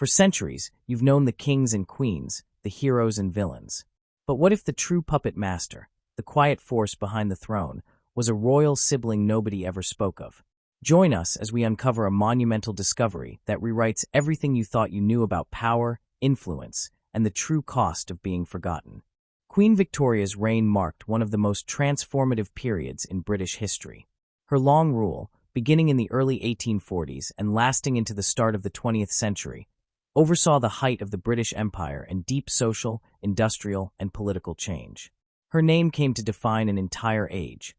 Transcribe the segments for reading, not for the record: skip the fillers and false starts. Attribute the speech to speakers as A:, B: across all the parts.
A: For centuries, you've known the kings and queens, the heroes and villains. But what if the true puppet master, the quiet force behind the throne, was a royal sibling nobody ever spoke of? Join us as we uncover a monumental discovery that rewrites everything you thought you knew about power, influence, and the true cost of being forgotten. Queen Victoria's reign marked one of the most transformative periods in British history. Her long rule, beginning in the early 1840s and lasting into the start of the 20th century, oversaw the height of the British Empire and deep social, industrial, and political change. Her name came to define an entire age,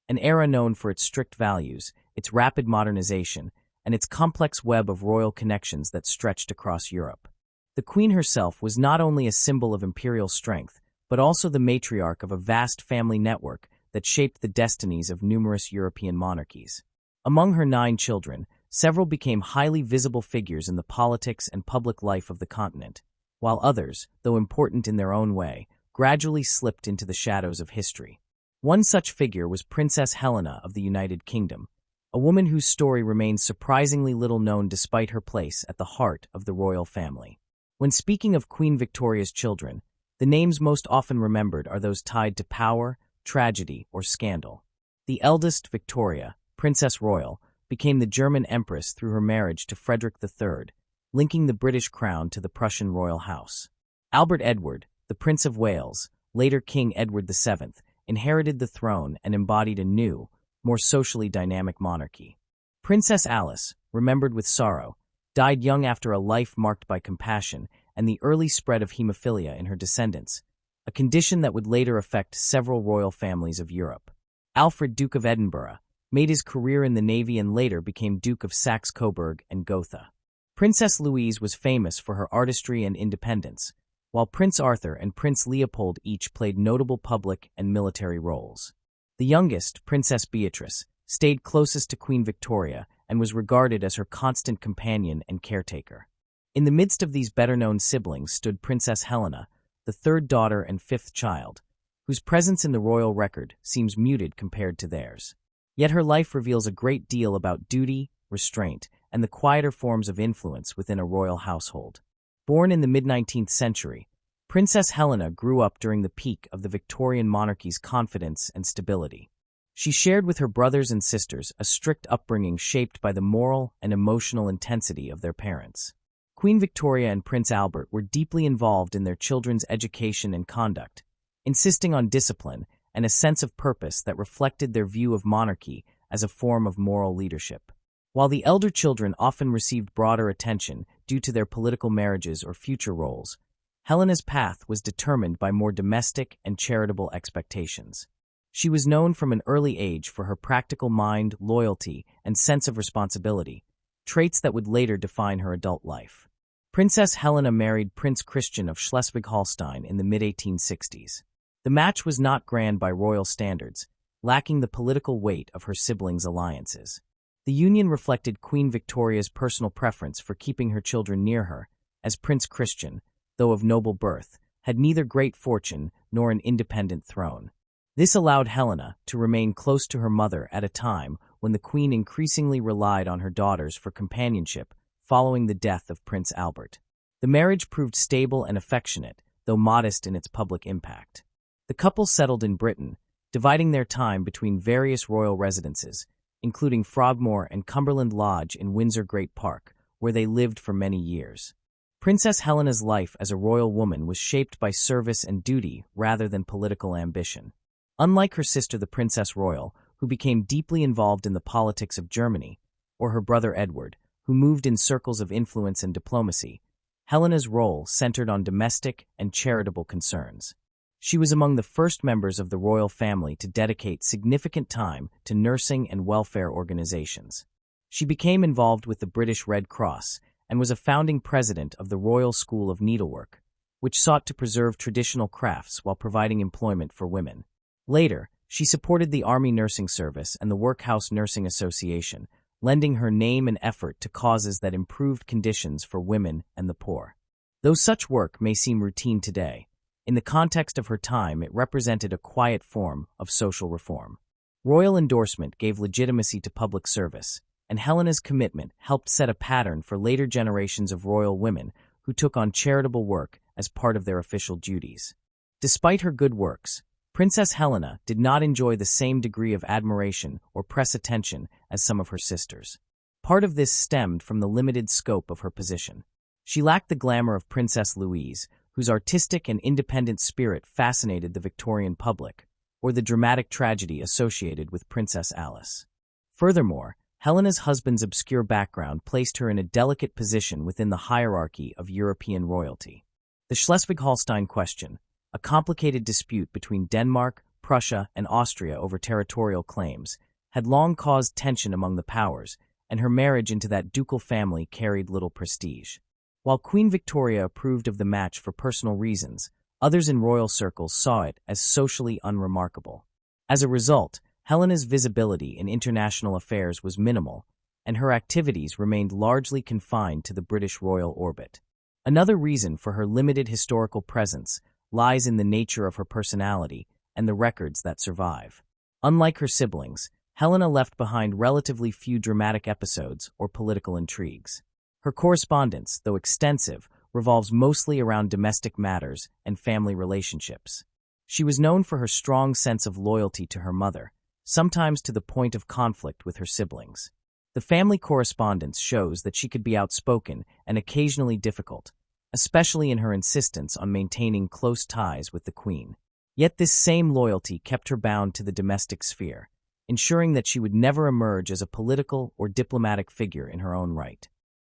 A: an era known for its strict values, its rapid modernization, and its complex web of royal connections that stretched across Europe. The Queen herself was not only a symbol of imperial strength, but also the matriarch of a vast family network that shaped the destinies of numerous European monarchies. Among her 9 children, several became highly visible figures in the politics and public life of the continent, while others, though important in their own way, gradually slipped into the shadows of history. One such figure was Princess Helena of the United Kingdom, a woman whose story remains surprisingly little known despite her place at the heart of the royal family. When speaking of Queen Victoria's children, the names most often remembered are those tied to power, tragedy, or scandal. The eldest, Victoria, Princess Royal, became the German empress through her marriage to Frederick III, linking the British crown to the Prussian royal house. Albert Edward, the Prince of Wales, later King Edward VII, inherited the throne and embodied a new, more socially dynamic monarchy. Princess Alice, remembered with sorrow, died young after a life marked by compassion and the early spread of hemophilia in her descendants, a condition that would later affect several royal families of Europe. Alfred, Duke of Edinburgh, made his career in the Navy and later became Duke of Saxe-Coburg and Gotha. Princess Louise was famous for her artistry and independence, while Prince Arthur and Prince Leopold each played notable public and military roles. The youngest, Princess Beatrice, stayed closest to Queen Victoria and was regarded as her constant companion and caretaker. In the midst of these better-known siblings stood Princess Helena, the 3rd daughter and 5th child, whose presence in the royal record seems muted compared to theirs. Yet her life reveals a great deal about duty, restraint, and the quieter forms of influence within a royal household. Born in the mid-19th century, Princess Helena grew up during the peak of the Victorian monarchy's confidence and stability. She shared with her brothers and sisters a strict upbringing shaped by the moral and emotional intensity of their parents. Queen Victoria and Prince Albert were deeply involved in their children's education and conduct, insisting on discipline and a sense of purpose that reflected their view of monarchy as a form of moral leadership. While the elder children often received broader attention due to their political marriages or future roles, Helena's path was determined by more domestic and charitable expectations. She was known from an early age for her practical mind, loyalty, and sense of responsibility, traits that would later define her adult life. Princess Helena married Prince Christian of Schleswig-Holstein in the mid-1860s. The match was not grand by royal standards, lacking the political weight of her siblings' alliances. The union reflected Queen Victoria's personal preference for keeping her children near her, as Prince Christian, though of noble birth, had neither great fortune nor an independent throne. This allowed Helena to remain close to her mother at a time when the Queen increasingly relied on her daughters for companionship following the death of Prince Albert. The marriage proved stable and affectionate, though modest in its public impact. The couple settled in Britain, dividing their time between various royal residences, including Frogmore and Cumberland Lodge in Windsor Great Park, where they lived for many years. Princess Helena's life as a royal woman was shaped by service and duty rather than political ambition. Unlike her sister the Princess Royal, who became deeply involved in the politics of Germany, or her brother Edward, who moved in circles of influence and diplomacy, Helena's role centered on domestic and charitable concerns. She was among the first members of the royal family to dedicate significant time to nursing and welfare organizations. She became involved with the British Red Cross and was a founding president of the Royal School of Needlework, which sought to preserve traditional crafts while providing employment for women. Later, she supported the Army Nursing Service and the Workhouse Nursing Association, lending her name and effort to causes that improved conditions for women and the poor. Though such work may seem routine today, in the context of her time it represented a quiet form of social reform. Royal endorsement gave legitimacy to public service, and Helena's commitment helped set a pattern for later generations of royal women who took on charitable work as part of their official duties. Despite her good works, Princess Helena did not enjoy the same degree of admiration or press attention as some of her sisters. Part of this stemmed from the limited scope of her position. She lacked the glamour of Princess Louise, whose artistic and independent spirit fascinated the Victorian public, or the dramatic tragedy associated with Princess Alice. Furthermore, Helena's husband's obscure background placed her in a delicate position within the hierarchy of European royalty. The Schleswig-Holstein question, a complicated dispute between Denmark, Prussia, and Austria over territorial claims, had long caused tension among the powers, and her marriage into that ducal family carried little prestige. While Queen Victoria approved of the match for personal reasons, others in royal circles saw it as socially unremarkable. As a result, Helena's visibility in international affairs was minimal, and her activities remained largely confined to the British royal orbit. Another reason for her limited historical presence lies in the nature of her personality and the records that survive. Unlike her siblings, Helena left behind relatively few dramatic episodes or political intrigues. Her correspondence, though extensive, revolves mostly around domestic matters and family relationships. She was known for her strong sense of loyalty to her mother, sometimes to the point of conflict with her siblings. The family correspondence shows that she could be outspoken and occasionally difficult, especially in her insistence on maintaining close ties with the Queen. Yet this same loyalty kept her bound to the domestic sphere, ensuring that she would never emerge as a political or diplomatic figure in her own right.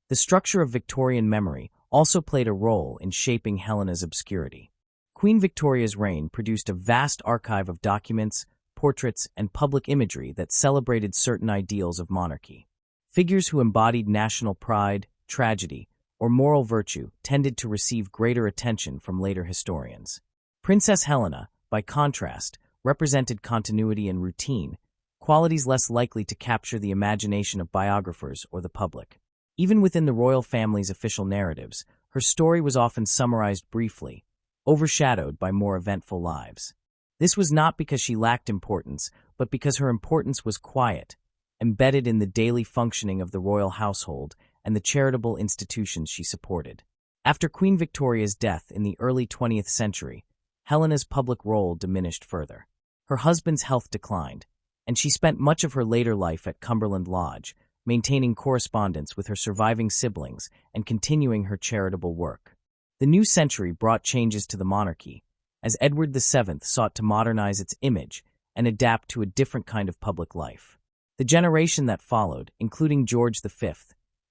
A: The structure of Victorian memory also played a role in shaping Helena's obscurity. Queen Victoria's reign produced a vast archive of documents, portraits, and public imagery that celebrated certain ideals of monarchy. Figures who embodied national pride, tragedy, or moral virtue tended to receive greater attention from later historians. Princess Helena, by contrast, represented continuity and routine, qualities less likely to capture the imagination of biographers or the public. Even within the royal family's official narratives, her story was often summarized briefly, overshadowed by more eventful lives. This was not because she lacked importance, but because her importance was quiet, embedded in the daily functioning of the royal household and the charitable institutions she supported. After Queen Victoria's death in the early 20th century, Helena's public role diminished further. Her husband's health declined, and she spent much of her later life at Cumberland Lodge, maintaining correspondence with her surviving siblings and continuing her charitable work. The new century brought changes to the monarchy, as Edward VII sought to modernize its image and adapt to a different kind of public life. The generation that followed, including George V,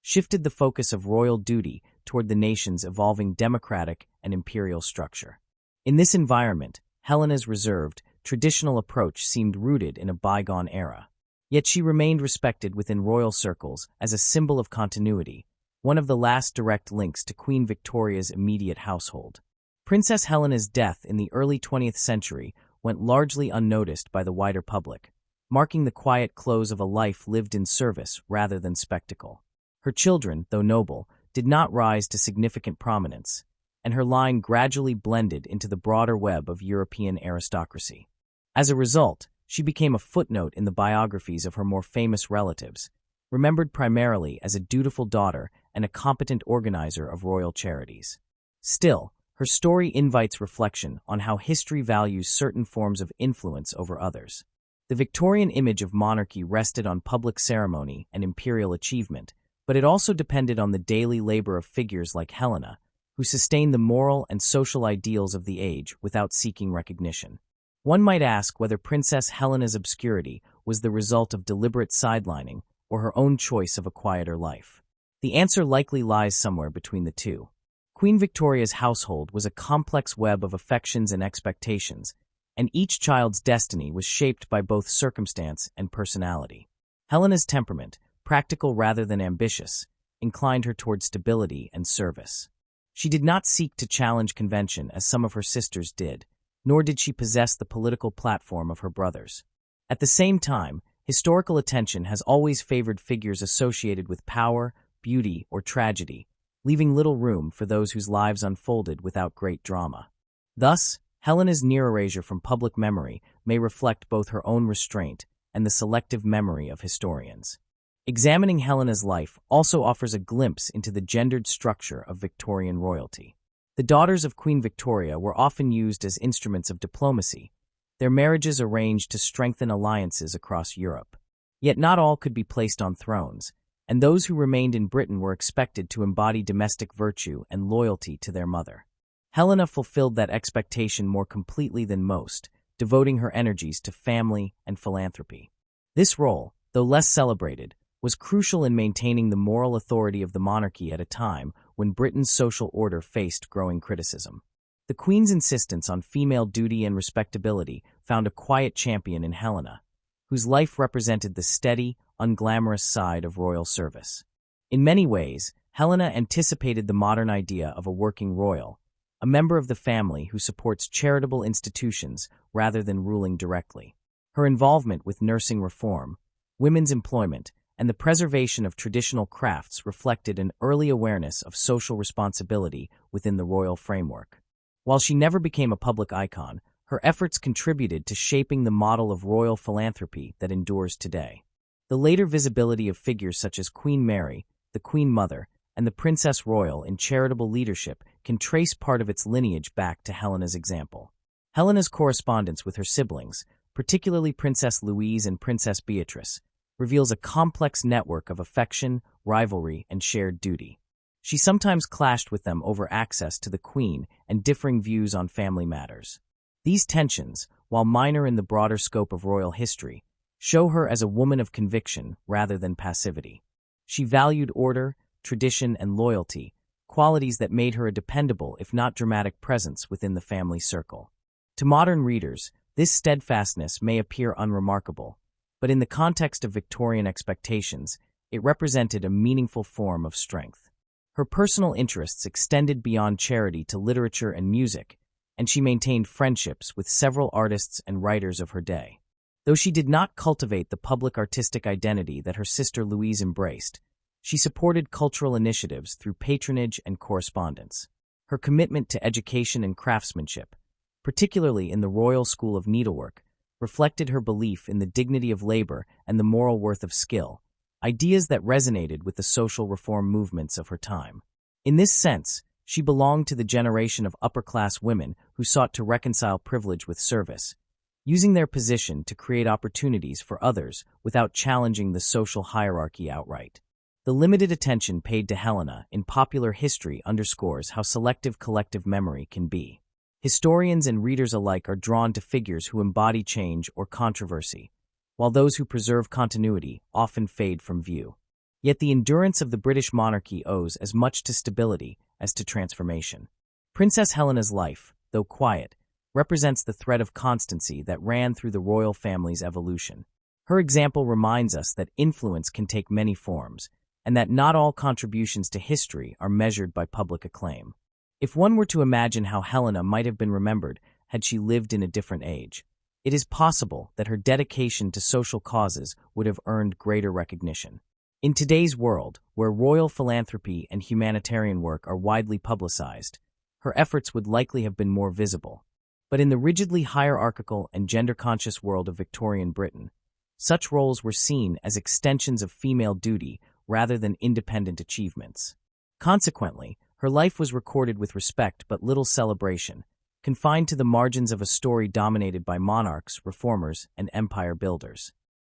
A: shifted the focus of royal duty toward the nation's evolving democratic and imperial structure. In this environment, Helena's reserved, traditional approach seemed rooted in a bygone era. Yet she remained respected within royal circles as a symbol of continuity, one of the last direct links to Queen Victoria's immediate household. Princess Helena's death in the early 20th century went largely unnoticed by the wider public, marking the quiet close of a life lived in service rather than spectacle. Her children, though noble, did not rise to significant prominence, and her line gradually blended into the broader web of European aristocracy. As a result, she became a footnote in the biographies of her more famous relatives, remembered primarily as a dutiful daughter and a competent organizer of royal charities. Still, her story invites reflection on how history values certain forms of influence over others. The Victorian image of monarchy rested on public ceremony and imperial achievement, but it also depended on the daily labor of figures like Helena, who sustained the moral and social ideals of the age without seeking recognition. One might ask whether Princess Helena's obscurity was the result of deliberate sidelining or her own choice of a quieter life. The answer likely lies somewhere between the two. Queen Victoria's household was a complex web of affections and expectations, and each child's destiny was shaped by both circumstance and personality. Helena's temperament, practical rather than ambitious, inclined her toward stability and service. She did not seek to challenge convention as some of her sisters did, nor did she possess the political platform of her brothers. At the same time, historical attention has always favored figures associated with power, beauty, or tragedy, leaving little room for those whose lives unfolded without great drama. Thus, Helena's near erasure from public memory may reflect both her own restraint and the selective memory of historians. Examining Helena's life also offers a glimpse into the gendered structure of Victorian royalty. The daughters of Queen Victoria were often used as instruments of diplomacy, their marriages arranged to strengthen alliances across Europe. Yet not all could be placed on thrones, and those who remained in Britain were expected to embody domestic virtue and loyalty to their mother. Helena fulfilled that expectation more completely than most, devoting her energies to family and philanthropy. This role, though less celebrated, was crucial in maintaining the moral authority of the monarchy at a time when Britain's social order faced growing criticism. The Queen's insistence on female duty and respectability found a quiet champion in Helena, whose life represented the steady, unglamorous side of royal service. In many ways, Helena anticipated the modern idea of a working royal, a member of the family who supports charitable institutions rather than ruling directly. Her involvement with nursing reform, women's employment, and the preservation of traditional crafts reflected an early awareness of social responsibility within the royal framework. While she never became a public icon, her efforts contributed to shaping the model of royal philanthropy that endures today. The later visibility of figures such as Queen Mary, the Queen Mother, and the Princess Royal in charitable leadership can trace part of its lineage back to Helena's example. Helena's correspondence with her siblings, particularly Princess Louise and Princess Beatrice, reveals a complex network of affection, rivalry, and shared duty. She sometimes clashed with them over access to the Queen and differing views on family matters. These tensions, while minor in the broader scope of royal history, show her as a woman of conviction rather than passivity. She valued order, tradition, and loyalty, qualities that made her a dependable if not dramatic presence within the family circle. To modern readers, this steadfastness may appear unremarkable, but in the context of Victorian expectations, it represented a meaningful form of strength. Her personal interests extended beyond charity to literature and music, and she maintained friendships with several artists and writers of her day. Though she did not cultivate the public artistic identity that her sister Louise embraced, she supported cultural initiatives through patronage and correspondence. Her commitment to education and craftsmanship, particularly in the Royal School of Needlework, reflected her belief in the dignity of labor and the moral worth of skill, ideas that resonated with the social reform movements of her time. In this sense, she belonged to the generation of upper-class women who sought to reconcile privilege with service, using their position to create opportunities for others without challenging the social hierarchy outright. The limited attention paid to Helena in popular history underscores how selective collective memory can be. Historians and readers alike are drawn to figures who embody change or controversy, while those who preserve continuity often fade from view. Yet the endurance of the British monarchy owes as much to stability as to transformation. Princess Helena's life, though quiet, represents the thread of constancy that ran through the royal family's evolution. Her example reminds us that influence can take many forms, and that not all contributions to history are measured by public acclaim. If one were to imagine how Helena might have been remembered had she lived in a different age, it is possible that her dedication to social causes would have earned greater recognition. In today's world, where royal philanthropy and humanitarian work are widely publicized, her efforts would likely have been more visible. But in the rigidly hierarchical and gender-conscious world of Victorian Britain, such roles were seen as extensions of female duty rather than independent achievements. Consequently, her life was recorded with respect but little celebration, confined to the margins of a story dominated by monarchs, reformers, and empire builders.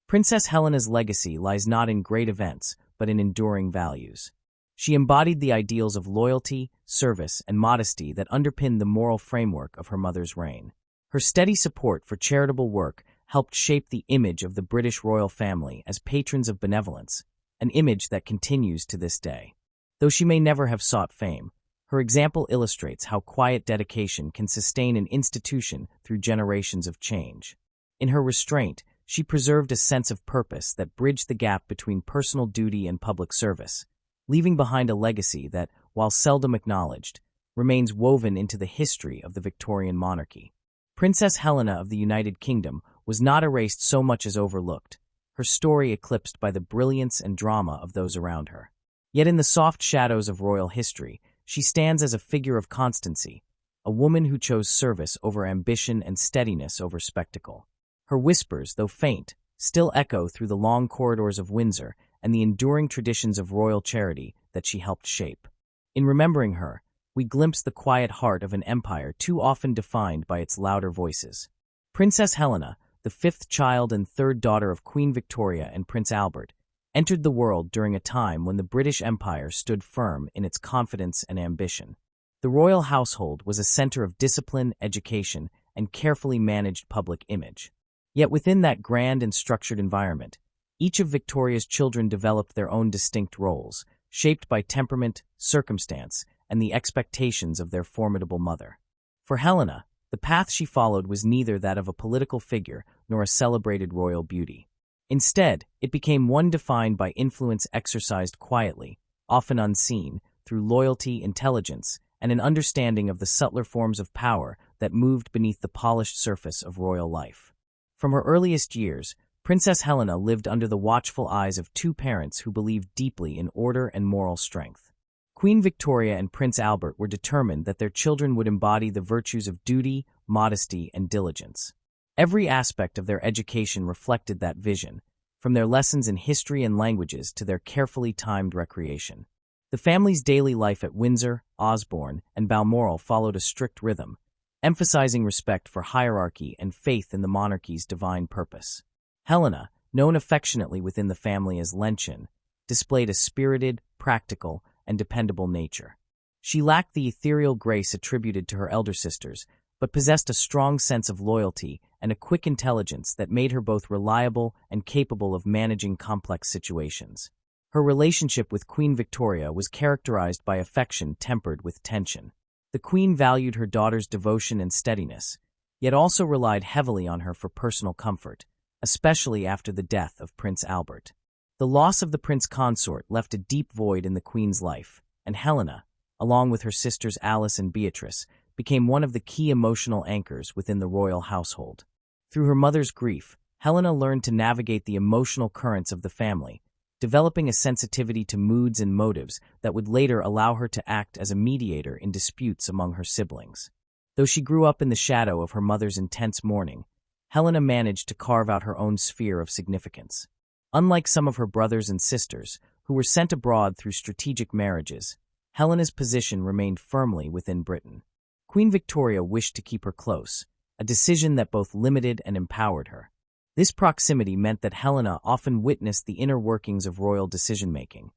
A: Princess Helena's legacy lies not in great events, but in enduring values. She embodied the ideals of loyalty, service, and modesty that underpinned the moral framework of her mother's reign. Her steady support for charitable work helped shape the image of the British royal family as patrons of benevolence, an image that continues to this day. Though she may never have sought fame, her example illustrates how quiet dedication can sustain an institution through generations of change. In her restraint, she preserved a sense of purpose that bridged the gap between personal duty and public service, leaving behind a legacy that, while seldom acknowledged, remains woven into the history of the Victorian monarchy. Princess Helena of the United Kingdom was not erased so much as overlooked, her story eclipsed by the brilliance and drama of those around her. Yet in the soft shadows of royal history, she stands as a figure of constancy, a woman who chose service over ambition and steadiness over spectacle. Her whispers, though faint, still echo through the long corridors of Windsor and the enduring traditions of royal charity that she helped shape. In remembering her, we glimpse the quiet heart of an empire too often defined by its louder voices. Princess Helena, the fifth child and third daughter of Queen Victoria and Prince Albert, entered the world during a time when the British Empire stood firm in its confidence and ambition. The royal household was a center of discipline, education, and carefully managed public image. Yet within that grand and structured environment, each of Victoria's children developed their own distinct roles, shaped by temperament, circumstance, and the expectations of their formidable mother. For Helena, the path she followed was neither that of a political figure nor a celebrated royal beauty. Instead, it became one defined by influence exercised quietly, often unseen, through loyalty, intelligence, and an understanding of the subtler forms of power that moved beneath the polished surface of royal life. From her earliest years, Princess Helena lived under the watchful eyes of two parents who believed deeply in order and moral strength. Queen Victoria and Prince Albert were determined that their children would embody the virtues of duty, modesty, and diligence. Every aspect of their education reflected that vision, from their lessons in history and languages to their carefully timed recreation. The family's daily life at Windsor, Osborne, and Balmoral followed a strict rhythm, emphasizing respect for hierarchy and faith in the monarchy's divine purpose. Helena, known affectionately within the family as Lenchen, displayed a spirited, practical, and dependable nature. She lacked the ethereal grace attributed to her elder sisters, but possessed a strong sense of loyalty and a quick intelligence that made her both reliable and capable of managing complex situations. Her relationship with Queen Victoria was characterized by affection tempered with tension. The Queen valued her daughter's devotion and steadiness, yet also relied heavily on her for personal comfort, especially after the death of Prince Albert. The loss of the prince consort left a deep void in the Queen's life, and Helena, along with her sisters Alice and Beatrice, became one of the key emotional anchors within the royal household. Through her mother's grief, Helena learned to navigate the emotional currents of the family, developing a sensitivity to moods and motives that would later allow her to act as a mediator in disputes among her siblings. Though she grew up in the shadow of her mother's intense mourning, Helena managed to carve out her own sphere of significance. Unlike some of her brothers and sisters, who were sent abroad through strategic marriages, Helena's position remained firmly within Britain. Queen Victoria wished to keep her close, a decision that both limited and empowered her. This proximity meant that Helena often witnessed the inner workings of royal decision-making.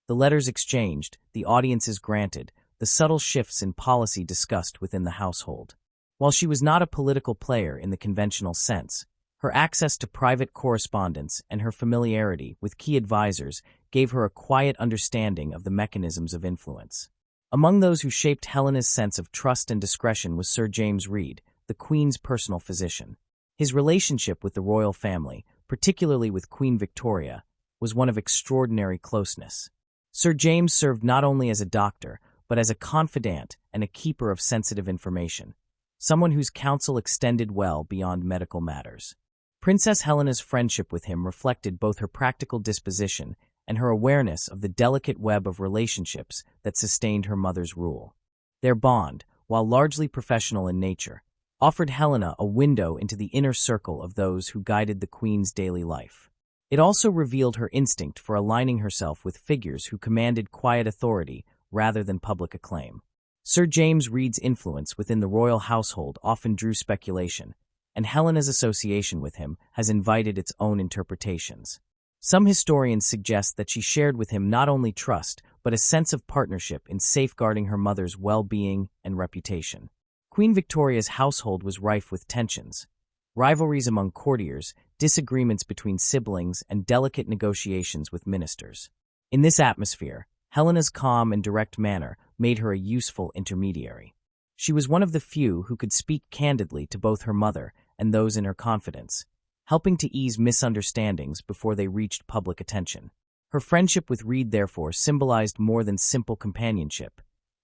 A: The letters exchanged, the audiences granted, the subtle shifts in policy discussed within the household. While she was not a political player in the conventional sense, her access to private correspondence and her familiarity with key advisors gave her a quiet understanding of the mechanisms of influence. Among those who shaped Helena's sense of trust and discretion was Sir James Reed, the Queen's personal physician. His relationship with the royal family, particularly with Queen Victoria, was one of extraordinary closeness. Sir James served not only as a doctor, but as a confidant and a keeper of sensitive information, someone whose counsel extended well beyond medical matters. Princess Helena's friendship with him reflected both her practical disposition and her awareness of the delicate web of relationships that sustained her mother's rule. Their bond, while largely professional in nature, offered Helena a window into the inner circle of those who guided the Queen's daily life. It also revealed her instinct for aligning herself with figures who commanded quiet authority rather than public acclaim. Sir James Reed's influence within the royal household often drew speculation, and Helena's association with him has invited its own interpretations. Some historians suggest that she shared with him not only trust, but a sense of partnership in safeguarding her mother's well-being and reputation. Queen Victoria's household was rife with tensions, rivalries among courtiers, disagreements between siblings, and delicate negotiations with ministers. In this atmosphere, Helena's calm and direct manner made her a useful intermediary. She was one of the few who could speak candidly to both her mother and those in her confidence, helping to ease misunderstandings before they reached public attention. Her friendship with Reed therefore symbolized more than simple companionship.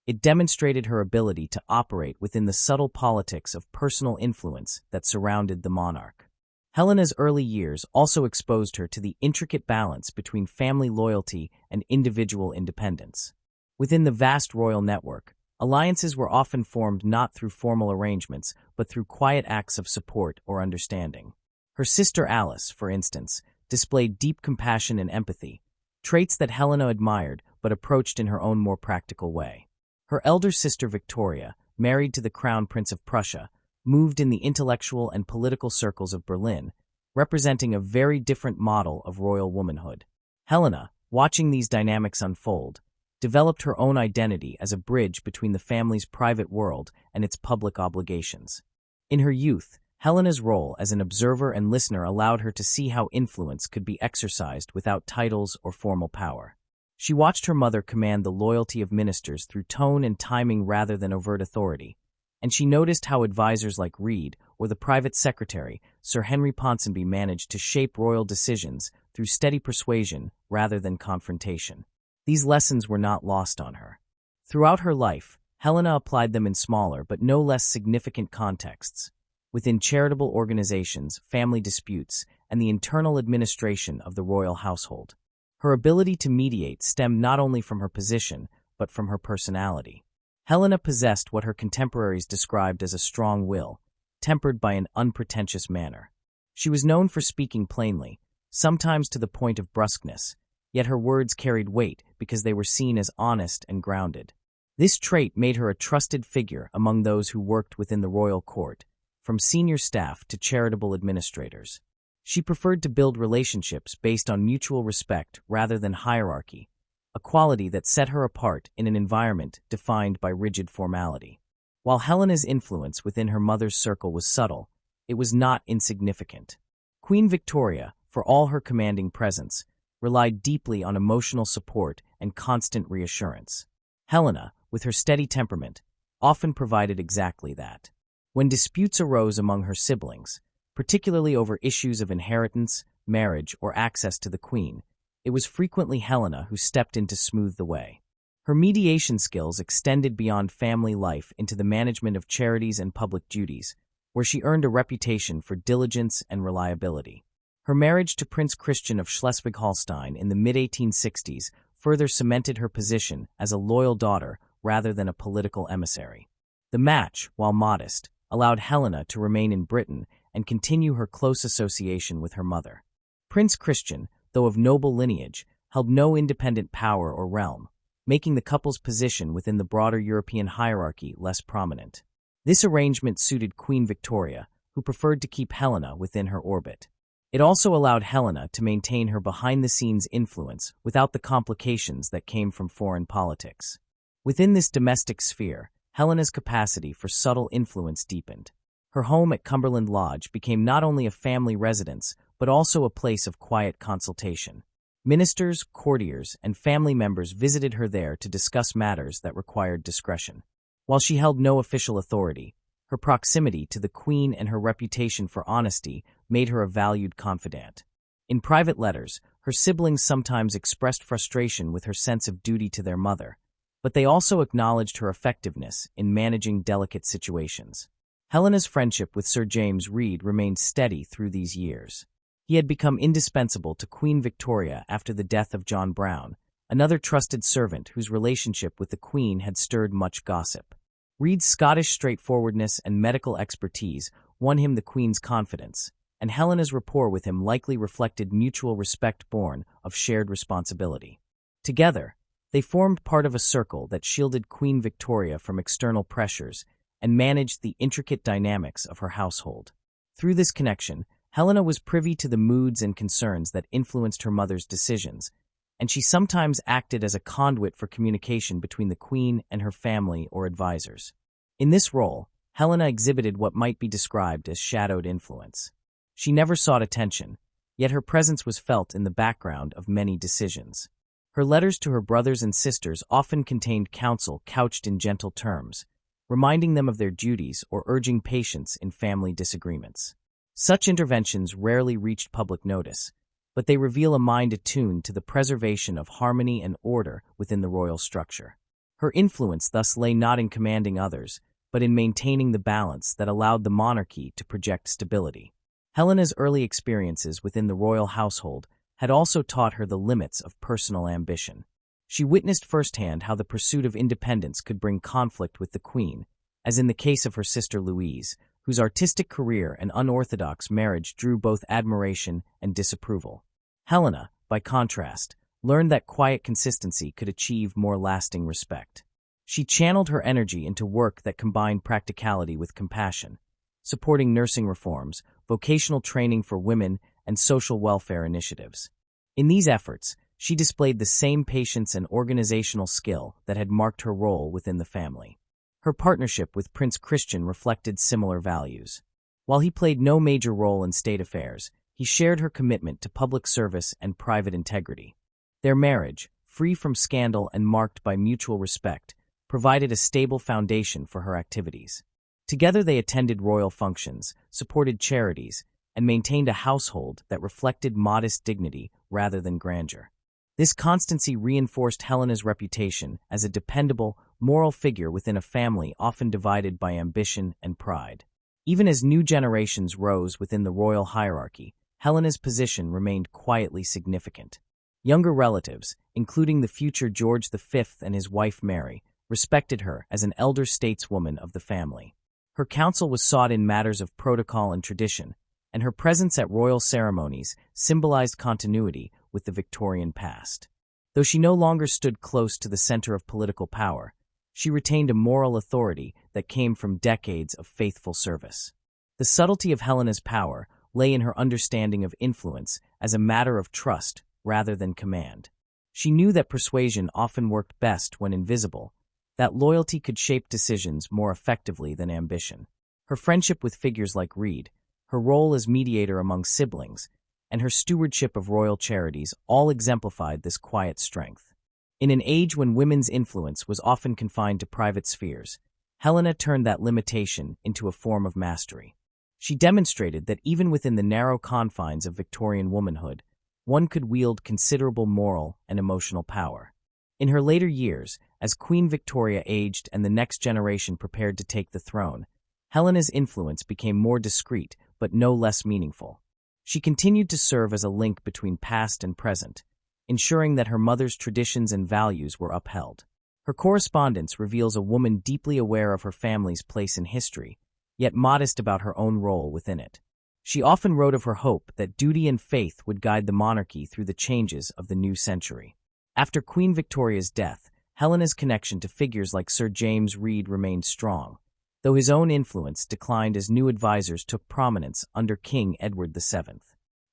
A: It demonstrated her ability to operate within the subtle politics of personal influence that surrounded the monarch. Helena's early years also exposed her to the intricate balance between family loyalty and individual independence. Within the vast royal network, alliances were often formed not through formal arrangements, but through quiet acts of support or understanding. Her sister Alice, for instance, displayed deep compassion and empathy, traits that Helena admired but approached in her own more practical way. Her elder sister Victoria, married to the Crown Prince of Prussia, moved in the intellectual and political circles of Berlin, representing a very different model of royal womanhood. Helena, watching these dynamics unfold, developed her own identity as a bridge between the family's private world and its public obligations. In her youth, Helena's role as an observer and listener allowed her to see how influence could be exercised without titles or formal power. She watched her mother command the loyalty of ministers through tone and timing rather than overt authority, and she noticed how advisors like Reed or the private secretary, Sir Henry Ponsonby, managed to shape royal decisions through steady persuasion rather than confrontation. These lessons were not lost on her. Throughout her life, Helena applied them in smaller but no less significant contexts, within charitable organizations, family disputes, and the internal administration of the royal household. Her ability to mediate stemmed not only from her position, but from her personality. Helena possessed what her contemporaries described as a strong will, tempered by an unpretentious manner. She was known for speaking plainly, sometimes to the point of brusqueness, yet her words carried weight because they were seen as honest and grounded. This trait made her a trusted figure among those who worked within the royal court, from senior staff to charitable administrators. She preferred to build relationships based on mutual respect rather than hierarchy, a quality that set her apart in an environment defined by rigid formality. While Helena's influence within her mother's circle was subtle, it was not insignificant. Queen Victoria, for all her commanding presence, relied deeply on emotional support and constant reassurance. Helena, with her steady temperament, often provided exactly that. When disputes arose among her siblings, particularly over issues of inheritance, marriage, or access to the queen, it was frequently Helena who stepped in to smooth the way. Her mediation skills extended beyond family life into the management of charities and public duties, where she earned a reputation for diligence and reliability. Her marriage to Prince Christian of Schleswig-Holstein in the mid-1860s further cemented her position as a loyal daughter rather than a political emissary. The match, while modest, allowed Helena to remain in Britain and continue her close association with her mother. Prince Christian, though of noble lineage, held no independent power or realm, making the couple's position within the broader European hierarchy less prominent. This arrangement suited Queen Victoria, who preferred to keep Helena within her orbit. It also allowed Helena to maintain her behind-the-scenes influence without the complications that came from foreign politics. Within this domestic sphere, Helena's capacity for subtle influence deepened. Her home at Cumberland Lodge became not only a family residence, but also a place of quiet consultation. Ministers, courtiers, and family members visited her there to discuss matters that required discretion. While she held no official authority, her proximity to the Queen and her reputation for honesty made her a valued confidant. In private letters, her siblings sometimes expressed frustration with her sense of duty to their mother, but they also acknowledged her effectiveness in managing delicate situations. Helena's friendship with Sir James Reed remained steady through these years. He had become indispensable to Queen Victoria after the death of John Brown, another trusted servant whose relationship with the Queen had stirred much gossip. Reed's Scottish straightforwardness and medical expertise won him the Queen's confidence, and Helena's rapport with him likely reflected mutual respect born of shared responsibility. Together, they formed part of a circle that shielded Queen Victoria from external pressures and managed the intricate dynamics of her household. Through this connection, Helena was privy to the moods and concerns that influenced her mother's decisions, and she sometimes acted as a conduit for communication between the Queen and her family or advisors. In this role, Helena exhibited what might be described as shadowed influence. She never sought attention, yet her presence was felt in the background of many decisions. Her letters to her brothers and sisters often contained counsel couched in gentle terms, reminding them of their duties or urging patience in family disagreements. Such interventions rarely reached public notice, but they reveal a mind attuned to the preservation of harmony and order within the royal structure. Her influence thus lay not in commanding others, but in maintaining the balance that allowed the monarchy to project stability. Helena's early experiences within the royal household had also taught her the limits of personal ambition. She witnessed firsthand how the pursuit of independence could bring conflict with the Queen, as in the case of her sister Louise, whose artistic career and unorthodox marriage drew both admiration and disapproval. Helena, by contrast, learned that quiet consistency could achieve more lasting respect. She channeled her energy into work that combined practicality with compassion, supporting nursing reforms, vocational training for women, and social welfare initiatives. In these efforts, she displayed the same patience and organizational skill that had marked her role within the family. Her partnership with Prince Christian reflected similar values. While he played no major role in state affairs, he shared her commitment to public service and private integrity. Their marriage, free from scandal and marked by mutual respect, provided a stable foundation for her activities. Together they attended royal functions, supported charities, and maintained a household that reflected modest dignity rather than grandeur. This constancy reinforced Helena's reputation as a dependable, moral figure within a family often divided by ambition and pride. Even as new generations rose within the royal hierarchy, Helena's position remained quietly significant. Younger relatives, including the future George V and his wife Mary, respected her as an elder stateswoman of the family. Her counsel was sought in matters of protocol and tradition, and her presence at royal ceremonies symbolized continuity with the Victorian past. Though she no longer stood close to the center of political power, she retained a moral authority that came from decades of faithful service. The subtlety of Helena's power lay in her understanding of influence as a matter of trust rather than command. She knew that persuasion often worked best when invisible, that loyalty could shape decisions more effectively than ambition. Her friendship with figures like Reed, her role as mediator among siblings, and her stewardship of royal charities all exemplified this quiet strength. In an age when women's influence was often confined to private spheres, Helena turned that limitation into a form of mastery. She demonstrated that even within the narrow confines of Victorian womanhood, one could wield considerable moral and emotional power. In her later years, as Queen Victoria aged and the next generation prepared to take the throne, Helena's influence became more discreet but no less meaningful. She continued to serve as a link between past and present, ensuring that her mother's traditions and values were upheld. Her correspondence reveals a woman deeply aware of her family's place in history, yet modest about her own role within it. She often wrote of her hope that duty and faith would guide the monarchy through the changes of the new century. After Queen Victoria's death, Helena's connection to figures like Sir James Reed remained strong, though his own influence declined as new advisors took prominence under King Edward VII.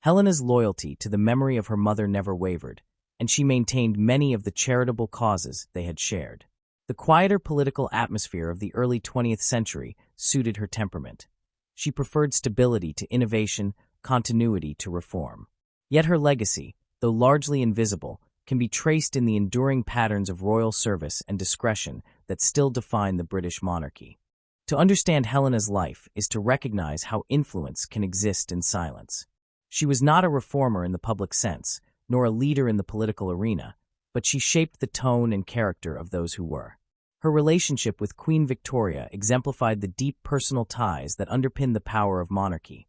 A: Helena's loyalty to the memory of her mother never wavered, and she maintained many of the charitable causes they had shared. The quieter political atmosphere of the early 20th century suited her temperament. She preferred stability to innovation, continuity to reform. Yet her legacy, though largely invisible, can be traced in the enduring patterns of royal service and discretion that still define the British monarchy. To understand Helena's life is to recognize how influence can exist in silence. She was not a reformer in the public sense, nor a leader in the political arena, but she shaped the tone and character of those who were. Her relationship with Queen Victoria exemplified the deep personal ties that underpin the power of monarchy,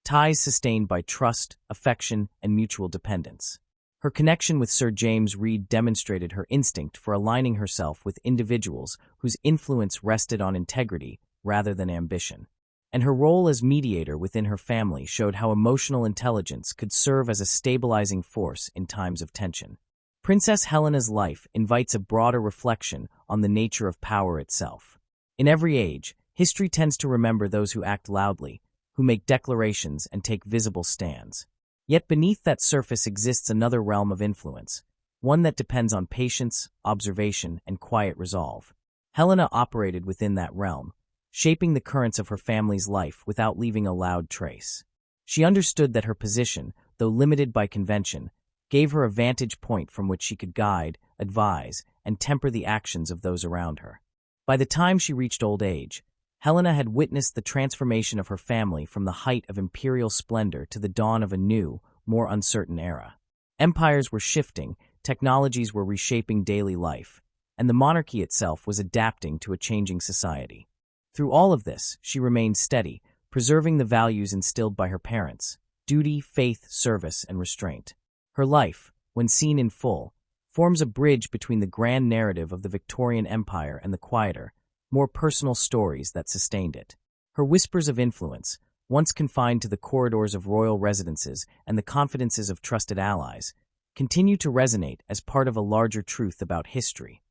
A: ties sustained by trust, affection, and mutual dependence. Her connection with Sir James Reed demonstrated her instinct for aligning herself with individuals whose influence rested on integrity rather than ambition. And her role as mediator within her family showed how emotional intelligence could serve as a stabilizing force in times of tension. Princess Helena's life invites a broader reflection on the nature of power itself. In every age, history tends to remember those who act loudly, who make declarations and take visible stands. Yet beneath that surface exists another realm of influence, one that depends on patience, observation, and quiet resolve. Helena operated within that realm, shaping the currents of her family's life without leaving a loud trace. She understood that her position, though limited by convention, gave her a vantage point from which she could guide, advise, and temper the actions of those around her. By the time she reached old age, Helena had witnessed the transformation of her family from the height of imperial splendor to the dawn of a new, more uncertain era. Empires were shifting, technologies were reshaping daily life, and the monarchy itself was adapting to a changing society. Through all of this, she remained steady, preserving the values instilled by her parents: duty, faith, service, and restraint. Her life, when seen in full, forms a bridge between the grand narrative of the Victorian Empire and the quieter, more personal stories that sustained it. Her whispers of influence, once confined to the corridors of royal residences and the confidences of trusted allies, continue to resonate as part of a larger truth about history,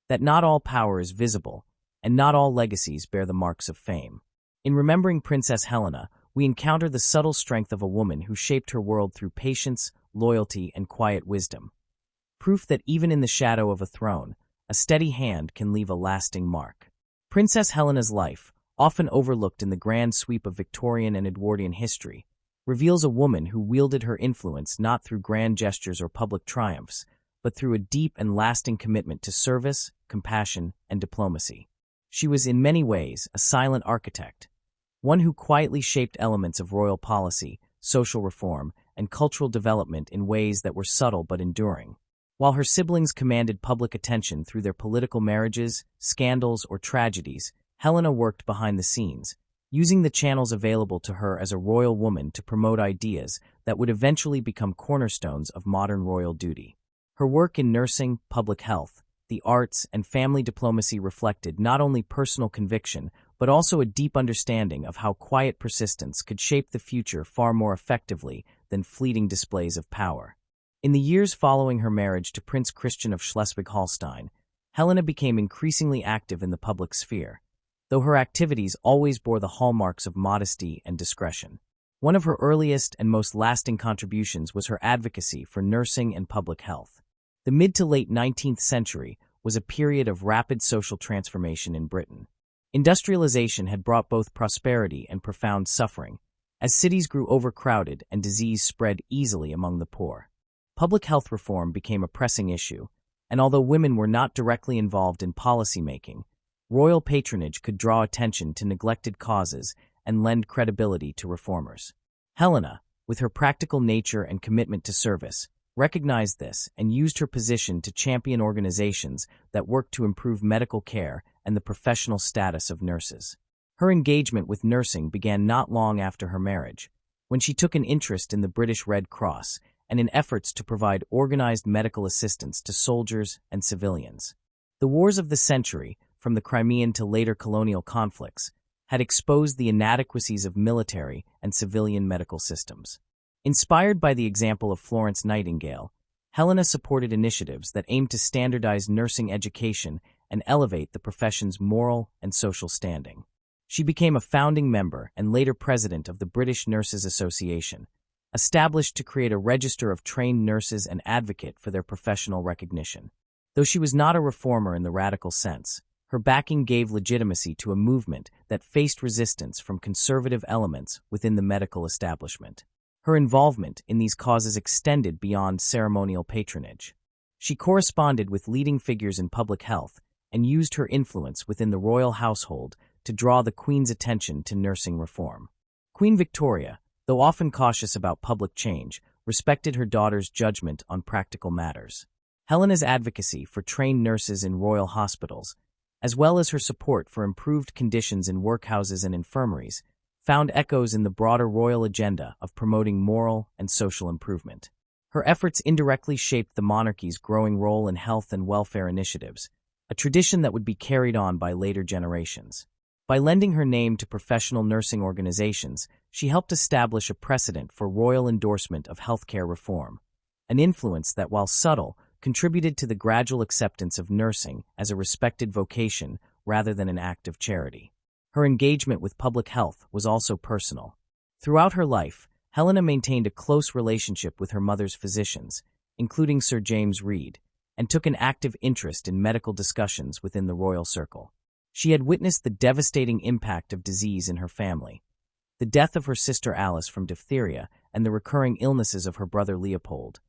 A: that not all power is visible, and not all legacies bear the marks of fame. In remembering Princess Helena, we encounter the subtle strength of a woman who shaped her world through patience, loyalty, and quiet wisdom. Proof that even in the shadow of a throne, a steady hand can leave a lasting mark. Princess Helena's life, often overlooked in the grand sweep of Victorian and Edwardian history, reveals a woman who wielded her influence not through grand gestures or public triumphs, but through a deep and lasting commitment to service, compassion, and diplomacy. She was in many ways a silent architect, one who quietly shaped elements of royal policy, social reform, and cultural development in ways that were subtle but enduring. While her siblings commanded public attention through their political marriages, scandals, or tragedies, Helena worked behind the scenes, using the channels available to her as a royal woman to promote ideas that would eventually become cornerstones of modern royal duty. Her work in nursing, public health, the arts, and family diplomacy reflected not only personal conviction, but also a deep understanding of how quiet persistence could shape the future far more effectively than fleeting displays of power. In the years following her marriage to Prince Christian of Schleswig-Holstein, Helena became increasingly active in the public sphere, though her activities always bore the hallmarks of modesty and discretion. One of her earliest and most lasting contributions was her advocacy for nursing and public health. The mid to late 19th century was a period of rapid social transformation in Britain. Industrialization had brought both prosperity and profound suffering, as cities grew overcrowded and disease spread easily among the poor. Public health reform became a pressing issue, and although women were not directly involved in policy-making, royal patronage could draw attention to neglected causes and lend credibility to reformers. Helena, with her practical nature and commitment to service, recognized this and used her position to champion organizations that worked to improve medical care and the professional status of nurses. Her engagement with nursing began not long after her marriage, when she took an interest in the British Red Cross and in efforts to provide organized medical assistance to soldiers and civilians. The wars of the century, from the Crimean to later colonial conflicts, had exposed the inadequacies of military and civilian medical systems. Inspired by the example of Florence Nightingale, Helena supported initiatives that aimed to standardize nursing education and elevate the profession's moral and social standing. She became a founding member and later president of the British Nurses Association, established to create a register of trained nurses and advocate for their professional recognition. Though she was not a reformer in the radical sense, her backing gave legitimacy to a movement that faced resistance from conservative elements within the medical establishment. Her involvement in these causes extended beyond ceremonial patronage. She corresponded with leading figures in public health and used her influence within the royal household to draw the Queen's attention to nursing reform. Queen Victoria, though often cautious about public change, respected her daughter's judgment on practical matters. Helena's advocacy for trained nurses in royal hospitals, as well as her support for improved conditions in workhouses and infirmaries, found echoes in the broader royal agenda of promoting moral and social improvement. Her efforts indirectly shaped the monarchy's growing role in health and welfare initiatives, a tradition that would be carried on by later generations. By lending her name to professional nursing organizations, she helped establish a precedent for royal endorsement of healthcare reform, an influence that, while subtle, contributed to the gradual acceptance of nursing as a respected vocation rather than an act of charity. Her engagement with public health was also personal. Throughout her life, Helena maintained a close relationship with her mother's physicians, including Sir James Reed, and took an active interest in medical discussions within the royal circle. She had witnessed the devastating impact of disease in her family, the death of her sister Alice from diphtheria and the recurring illnesses of her brother Leopold,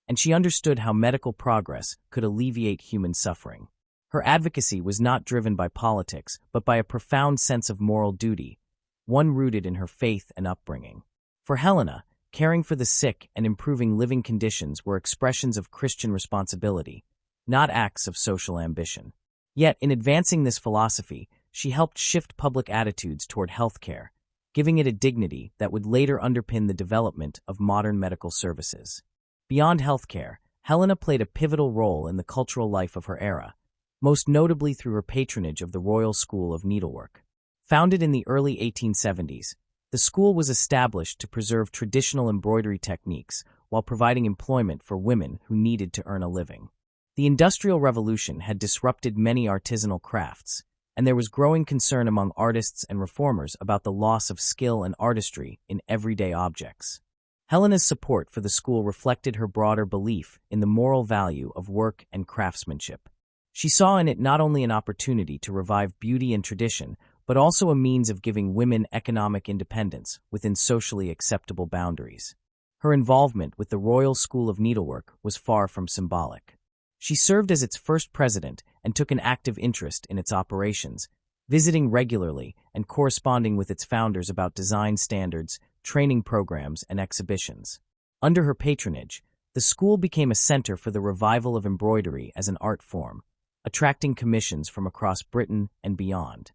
A: and she understood how medical progress could alleviate human suffering. Her advocacy was not driven by politics, but by a profound sense of moral duty, one rooted in her faith and upbringing. For Helena, caring for the sick and improving living conditions were expressions of Christian responsibility, not acts of social ambition. Yet, in advancing this philosophy, she helped shift public attitudes toward healthcare, giving it a dignity that would later underpin the development of modern medical services. Beyond healthcare, Helena played a pivotal role in the cultural life of her era, most notably through her patronage of the Royal School of Needlework. Founded in the early 1870s, the school was established to preserve traditional embroidery techniques while providing employment for women who needed to earn a living. The Industrial Revolution had disrupted many artisanal crafts, and there was growing concern among artists and reformers about the loss of skill and artistry in everyday objects. Helena's support for the school reflected her broader belief in the moral value of work and craftsmanship. She saw in it not only an opportunity to revive beauty and tradition, but also a means of giving women economic independence within socially acceptable boundaries. Her involvement with the Royal School of Needlework was far from symbolic. She served as its first president and took an active interest in its operations, visiting regularly and corresponding with its founders about design standards, training programs, and exhibitions. Under her patronage, the school became a center for the revival of embroidery as an art form, attracting commissions from across Britain and beyond.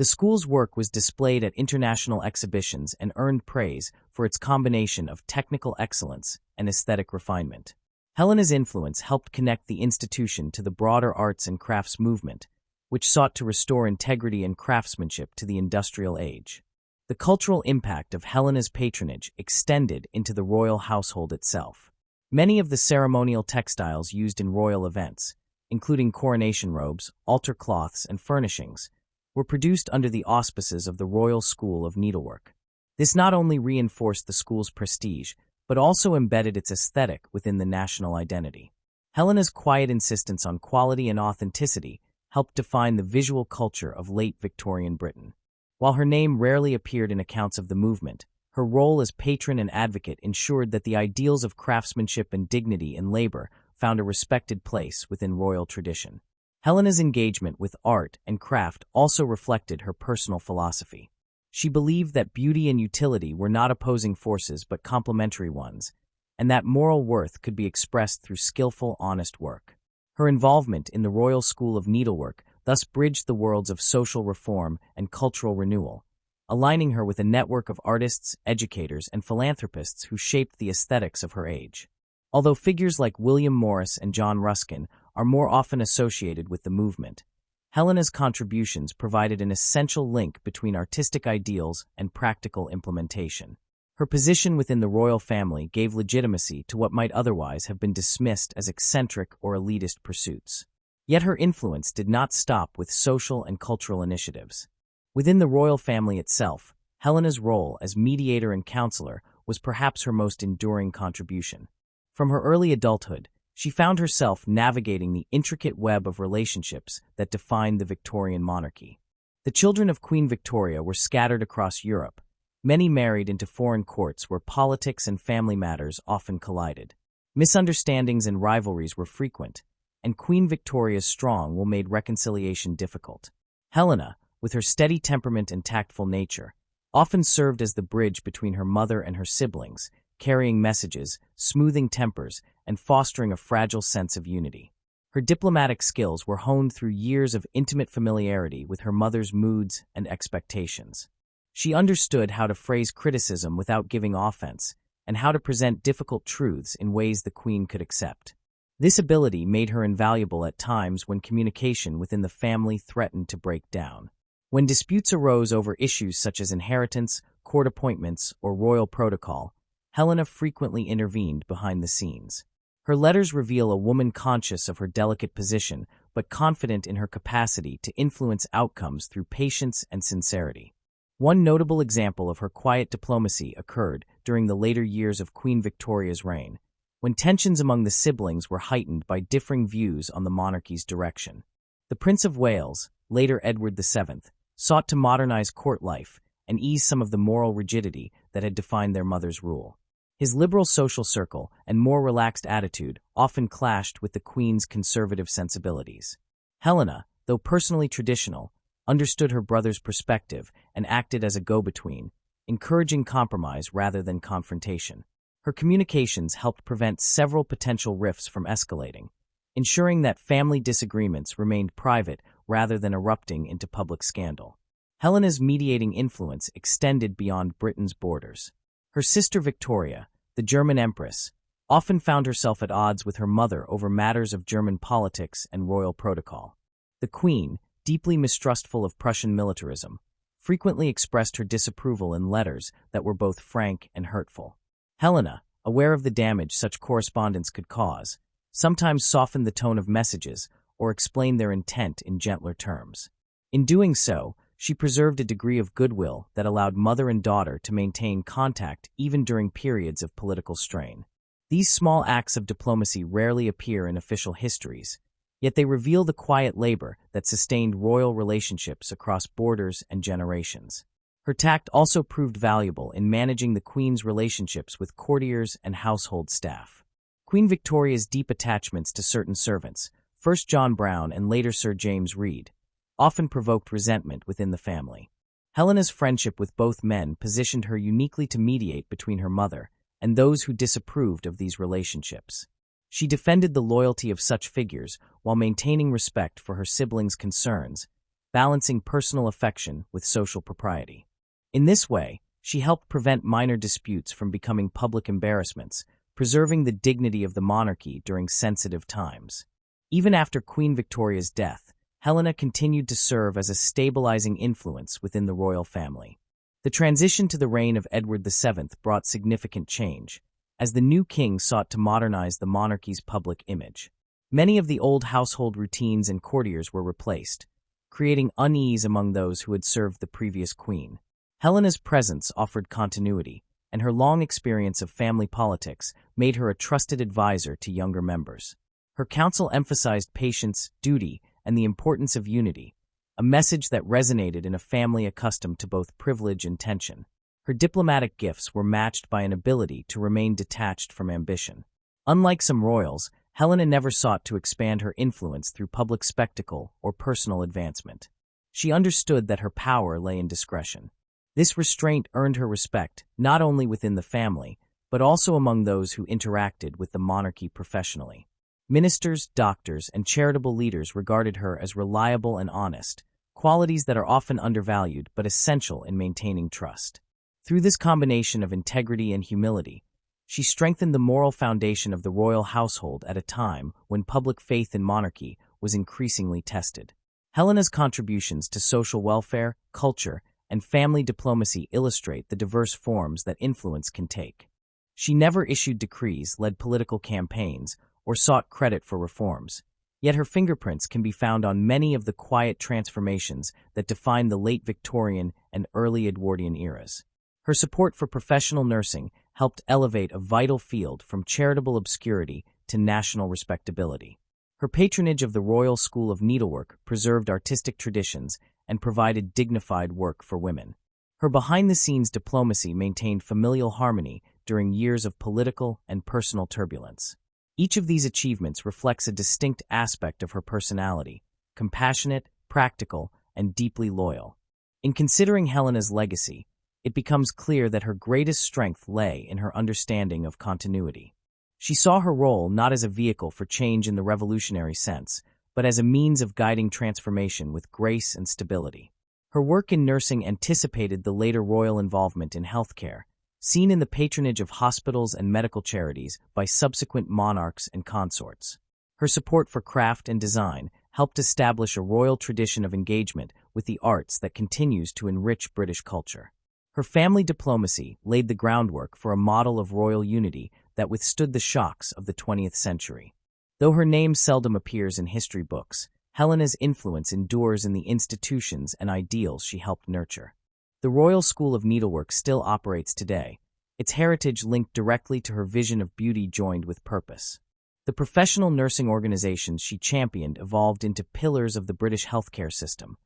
A: The school's work was displayed at international exhibitions and earned praise for its combination of technical excellence and aesthetic refinement. Helena's influence helped connect the institution to the broader arts and crafts movement, which sought to restore integrity and craftsmanship to the industrial age. The cultural impact of Helena's patronage extended into the royal household itself. Many of the ceremonial textiles used in royal events, including coronation robes, altar cloths, and furnishings, were produced under the auspices of the Royal School of Needlework. This not only reinforced the school's prestige, but also embedded its aesthetic within the national identity. Helena's quiet insistence on quality and authenticity helped define the visual culture of late Victorian Britain. While her name rarely appeared in accounts of the movement, her role as patron and advocate ensured that the ideals of craftsmanship and dignity in labor found a respected place within royal tradition. Helena's engagement with art and craft also reflected her personal philosophy. She believed that beauty and utility were not opposing forces but complementary ones, and that moral worth could be expressed through skillful, honest work. Her involvement in the Royal School of Needlework thus bridged the worlds of social reform and cultural renewal, aligning her with a network of artists, educators, and philanthropists who shaped the aesthetics of her age. Although figures like William Morris and John Ruskin are more often associated with the movement, Helena's contributions provided an essential link between artistic ideals and practical implementation. Her position within the royal family gave legitimacy to what might otherwise have been dismissed as eccentric or elitist pursuits. Yet her influence did not stop with social and cultural initiatives. Within the royal family itself, Helena's role as mediator and counselor was perhaps her most enduring contribution. From her early adulthood, she found herself navigating the intricate web of relationships that defined the Victorian monarchy. The children of Queen Victoria were scattered across Europe, many married into foreign courts where politics and family matters often collided. Misunderstandings and rivalries were frequent, and Queen Victoria's strong will made reconciliation difficult. Helena, with her steady temperament and tactful nature, often served as the bridge between her mother and her siblings, carrying messages, smoothing tempers, and fostering a fragile sense of unity. Her diplomatic skills were honed through years of intimate familiarity with her mother's moods and expectations. She understood how to phrase criticism without giving offense, and how to present difficult truths in ways the Queen could accept. This ability made her invaluable at times when communication within the family threatened to break down. When disputes arose over issues such as inheritance, court appointments, or royal protocol, Helena frequently intervened behind the scenes. Her letters reveal a woman conscious of her delicate position, but confident in her capacity to influence outcomes through patience and sincerity. One notable example of her quiet diplomacy occurred during the later years of Queen Victoria's reign, when tensions among the siblings were heightened by differing views on the monarchy's direction. The Prince of Wales, later Edward VII, sought to modernize court life and ease some of the moral rigidity that had defined their mother's rule. His liberal social circle and more relaxed attitude often clashed with the Queen's conservative sensibilities. Helena, though personally traditional, understood her brother's perspective and acted as a go-between, encouraging compromise rather than confrontation. Her communications helped prevent several potential rifts from escalating, ensuring that family disagreements remained private rather than erupting into public scandal. Helena's mediating influence extended beyond Britain's borders. Her sister Victoria, the German Empress, often found herself at odds with her mother over matters of German politics and royal protocol. The Queen, deeply mistrustful of Prussian militarism, frequently expressed her disapproval in letters that were both frank and hurtful. Helena, aware of the damage such correspondence could cause, sometimes softened the tone of messages or explained their intent in gentler terms. In doing so, she preserved a degree of goodwill that allowed mother and daughter to maintain contact even during periods of political strain. These small acts of diplomacy rarely appear in official histories, yet they reveal the quiet labor that sustained royal relationships across borders and generations. Her tact also proved valuable in managing the Queen's relationships with courtiers and household staff. Queen Victoria's deep attachments to certain servants, first John Brown and later Sir James Reed, often provoked resentment within the family. Helena's friendship with both men positioned her uniquely to mediate between her mother and those who disapproved of these relationships. She defended the loyalty of such figures while maintaining respect for her siblings' concerns, balancing personal affection with social propriety. In this way, she helped prevent minor disputes from becoming public embarrassments, preserving the dignity of the monarchy during sensitive times. Even after Queen Victoria's death, Helena continued to serve as a stabilizing influence within the royal family. The transition to the reign of Edward VII brought significant change, as the new king sought to modernize the monarchy's public image. Many of the old household routines and courtiers were replaced, creating unease among those who had served the previous queen. Helena's presence offered continuity, and her long experience of family politics made her a trusted advisor to younger members. Her counsel emphasized patience, duty, and the importance of unity, a message that resonated in a family accustomed to both privilege and tension. Her diplomatic gifts were matched by an ability to remain detached from ambition. Unlike some royals, Helena never sought to expand her influence through public spectacle or personal advancement. She understood that her power lay in discretion. This restraint earned her respect not only within the family, but also among those who interacted with the monarchy professionally. Ministers, doctors, and charitable leaders regarded her as reliable and honest, qualities that are often undervalued but essential in maintaining trust. Through this combination of integrity and humility, she strengthened the moral foundation of the royal household at a time when public faith in monarchy was increasingly tested. Helena's contributions to social welfare, culture, and family diplomacy illustrate the diverse forms that influence can take. She never issued decrees, led political campaigns, or sought credit for reforms, yet her fingerprints can be found on many of the quiet transformations that define the late Victorian and early Edwardian eras. Her support for professional nursing helped elevate a vital field from charitable obscurity to national respectability. Her patronage of the Royal School of Needlework preserved artistic traditions and provided dignified work for women. Her behind-the-scenes diplomacy maintained familial harmony during years of political and personal turbulence. Each of these achievements reflects a distinct aspect of her personality: compassionate, practical, and deeply loyal. In considering Helena's legacy, it becomes clear that her greatest strength lay in her understanding of continuity. She saw her role not as a vehicle for change in the revolutionary sense, but as a means of guiding transformation with grace and stability. Her work in nursing anticipated the later royal involvement in healthcare, seen in the patronage of hospitals and medical charities by subsequent monarchs and consorts. Her support for craft and design helped establish a royal tradition of engagement with the arts that continues to enrich British culture. Her family diplomacy laid the groundwork for a model of royal unity that withstood the shocks of the 20th century. Though her name seldom appears in history books, Helena's influence endures in the institutions and ideals she helped nurture. The Royal School of Needlework still operates today, its heritage linked directly to her vision of beauty joined with purpose. The professional nursing organizations she championed evolved into pillars of the British healthcare system,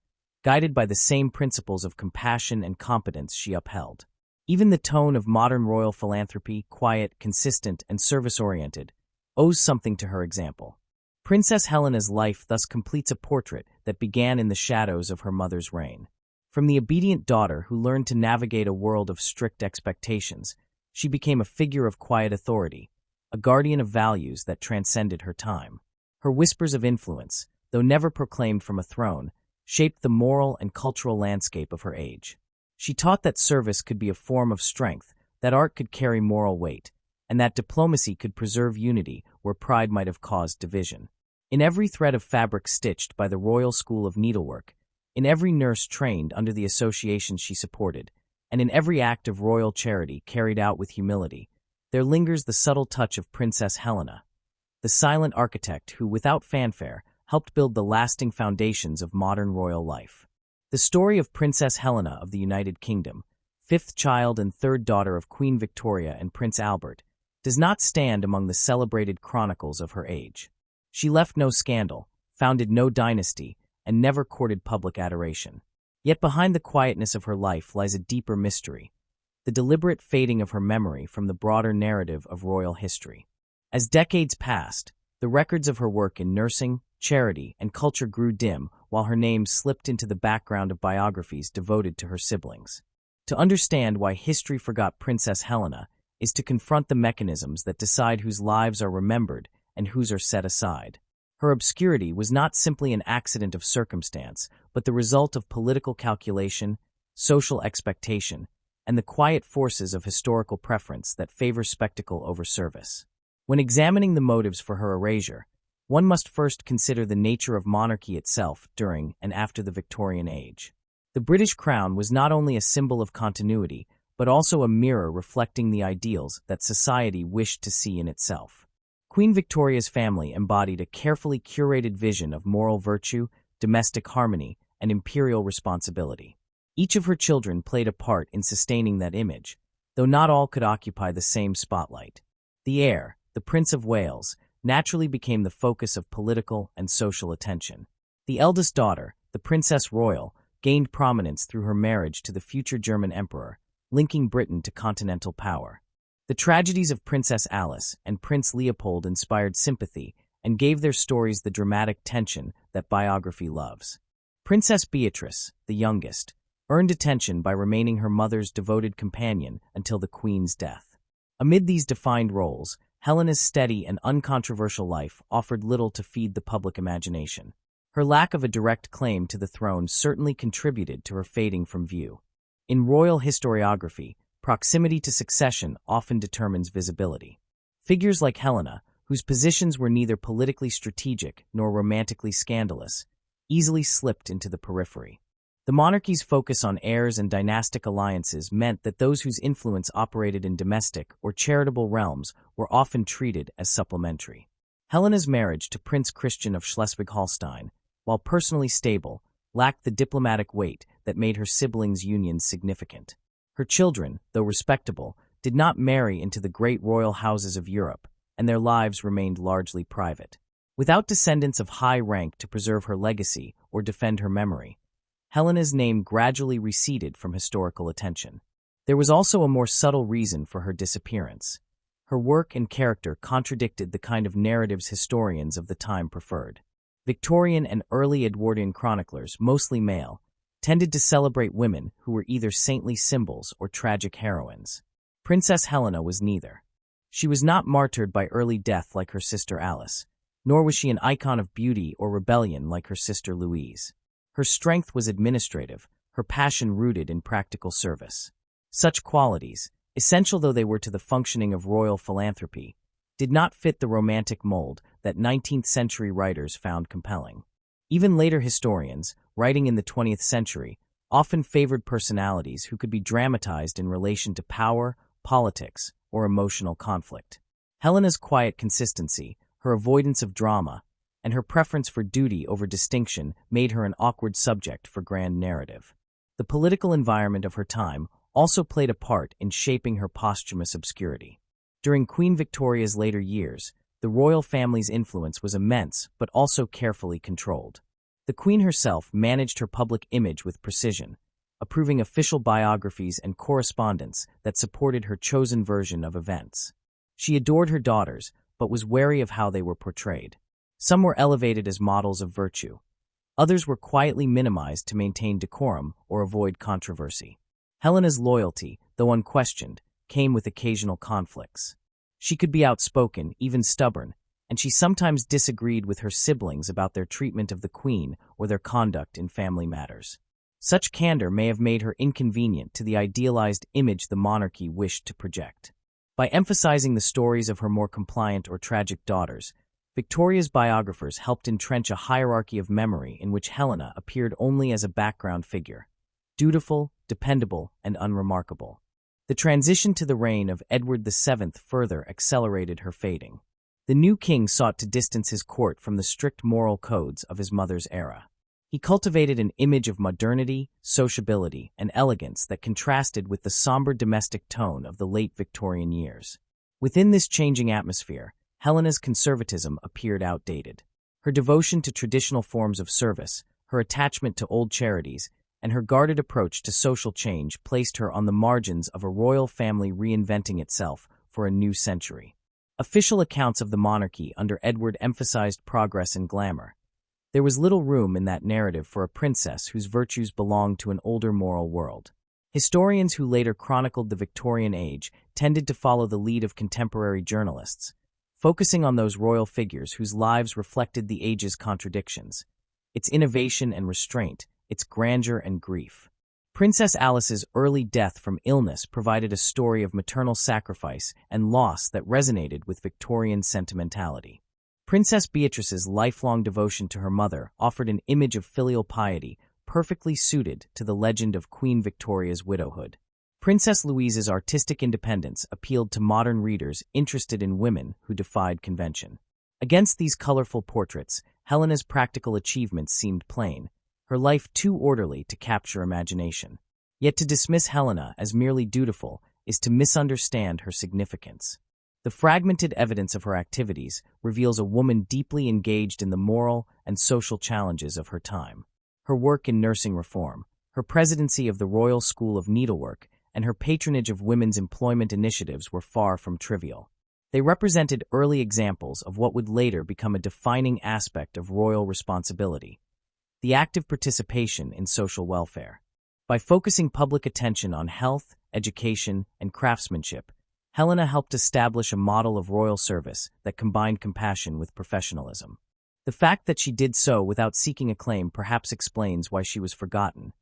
A: guided by the same principles of compassion and competence she upheld. Even the tone of modern royal philanthropy, quiet, consistent, and service-oriented, owes something to her example. Princess Helena's life thus completes a portrait that began in the shadows of her mother's reign. From the obedient daughter who learned to navigate a world of strict expectations, she became a figure of quiet authority, a guardian of values that transcended her time. Her whispers of influence, though never proclaimed from a throne, shaped the moral and cultural landscape of her age. She taught that service could be a form of strength, that art could carry moral weight, and that diplomacy could preserve unity where pride might have caused division. In every thread of fabric stitched by the Royal School of Needlework, in every nurse trained under the associations she supported, and in every act of royal charity carried out with humility, there lingers the subtle touch of Princess Helena, the silent architect who, without fanfare, helped build the lasting foundations of modern royal life. The story of Princess Helena of the United Kingdom, fifth child and third daughter of Queen Victoria and Prince Albert, does not stand among the celebrated chronicles of her age. She left no scandal, founded no dynasty, and never courted public adoration. Yet behind the quietness of her life lies a deeper mystery, the deliberate fading of her memory from the broader narrative of royal history. As decades passed, the records of her work in nursing, charity, and culture grew dim, while her name slipped into the background of biographies devoted to her siblings. To understand why history forgot Princess Helena is to confront the mechanisms that decide whose lives are remembered and whose are set aside. Her obscurity was not simply an accident of circumstance, but the result of political calculation, social expectation, and the quiet forces of historical preference that favor spectacle over service. When examining the motives for her erasure, one must first consider the nature of monarchy itself during and after the Victorian age. The British crown was not only a symbol of continuity, but also a mirror reflecting the ideals that society wished to see in itself. Queen Victoria's family embodied a carefully curated vision of moral virtue, domestic harmony, and imperial responsibility. Each of her children played a part in sustaining that image, though not all could occupy the same spotlight. The heir, the Prince of Wales, naturally became the focus of political and social attention. The eldest daughter, the Princess Royal, gained prominence through her marriage to the future German emperor, linking Britain to continental power. The tragedies of Princess Alice and Prince Leopold inspired sympathy and gave their stories the dramatic tension that biography loves. Princess Beatrice, the youngest, earned attention by remaining her mother's devoted companion until the Queen's death. Amid these defined roles, Helena's steady and uncontroversial life offered little to feed the public imagination. Her lack of a direct claim to the throne certainly contributed to her fading from view. In royal historiography, proximity to succession often determines visibility. Figures like Helena, whose positions were neither politically strategic nor romantically scandalous, easily slipped into the periphery. The monarchy's focus on heirs and dynastic alliances meant that those whose influence operated in domestic or charitable realms were often treated as supplementary. Helena's marriage to Prince Christian of Schleswig-Holstein, while personally stable, lacked the diplomatic weight that made her siblings' union significant. Her children, though respectable, did not marry into the great royal houses of Europe, and their lives remained largely private. Without descendants of high rank to preserve her legacy or defend her memory, Helena's name gradually receded from historical attention. There was also a more subtle reason for her disappearance. Her work and character contradicted the kind of narratives historians of the time preferred. Victorian and early Edwardian chroniclers, mostly male, tended to celebrate women who were either saintly symbols or tragic heroines. Princess Helena was neither. She was not martyred by early death like her sister Alice, nor was she an icon of beauty or rebellion like her sister Louise. Her strength was administrative, her passion rooted in practical service. Such qualities, essential though they were to the functioning of royal philanthropy, did not fit the romantic mold that 19th-century writers found compelling. Even later historians, writing in the 20th century, often favored personalities who could be dramatized in relation to power, politics, or emotional conflict. Helena's quiet consistency, her avoidance of drama, and her preference for duty over distinction made her an awkward subject for grand narrative. The political environment of her time also played a part in shaping her posthumous obscurity. During Queen Victoria's later years, the royal family's influence was immense but also carefully controlled. The Queen herself managed her public image with precision, approving official biographies and correspondence that supported her chosen version of events. She adored her daughters, but was wary of how they were portrayed. Some were elevated as models of virtue. Others were quietly minimized to maintain decorum or avoid controversy. Helena's loyalty, though unquestioned, came with occasional conflicts. She could be outspoken, even stubborn, and she sometimes disagreed with her siblings about their treatment of the Queen or their conduct in family matters. Such candor may have made her inconvenient to the idealized image the monarchy wished to project. By emphasizing the stories of her more compliant or tragic daughters, Victoria's biographers helped entrench a hierarchy of memory in which Helena appeared only as a background figure, dutiful, dependable, and unremarkable. The transition to the reign of Edward VII further accelerated her fading. The new king sought to distance his court from the strict moral codes of his mother's era. He cultivated an image of modernity, sociability, and elegance that contrasted with the somber domestic tone of the late Victorian years. Within this changing atmosphere, Helena's conservatism appeared outdated. Her devotion to traditional forms of service, her attachment to old charities, and her guarded approach to social change placed her on the margins of a royal family reinventing itself for a new century. Official accounts of the monarchy under Edward emphasized progress and glamour. There was little room in that narrative for a princess whose virtues belonged to an older moral world. Historians who later chronicled the Victorian age tended to follow the lead of contemporary journalists, focusing on those royal figures whose lives reflected the age's contradictions, its innovation and restraint, its grandeur and grief. Princess Alice's early death from illness provided a story of maternal sacrifice and loss that resonated with Victorian sentimentality. Princess Beatrice's lifelong devotion to her mother offered an image of filial piety perfectly suited to the legend of Queen Victoria's widowhood. Princess Louise's artistic independence appealed to modern readers interested in women who defied convention. Against these colorful portraits, Helena's practical achievements seemed plain, her life too orderly to capture imagination. Yet to dismiss Helena as merely dutiful is to misunderstand her significance. The fragmented evidence of her activities reveals a woman deeply engaged in the moral and social challenges of her time. Her work in nursing reform, her presidency of the Royal School of Needlework, and her patronage of women's employment initiatives were far from trivial. They represented early examples of what would later become a defining aspect of royal responsibility: the active participation in social welfare. By focusing public attention on health, education, and craftsmanship, Helena helped establish a model of royal service that combined compassion with professionalism. The fact that she did so without seeking acclaim perhaps explains why she was forgotten,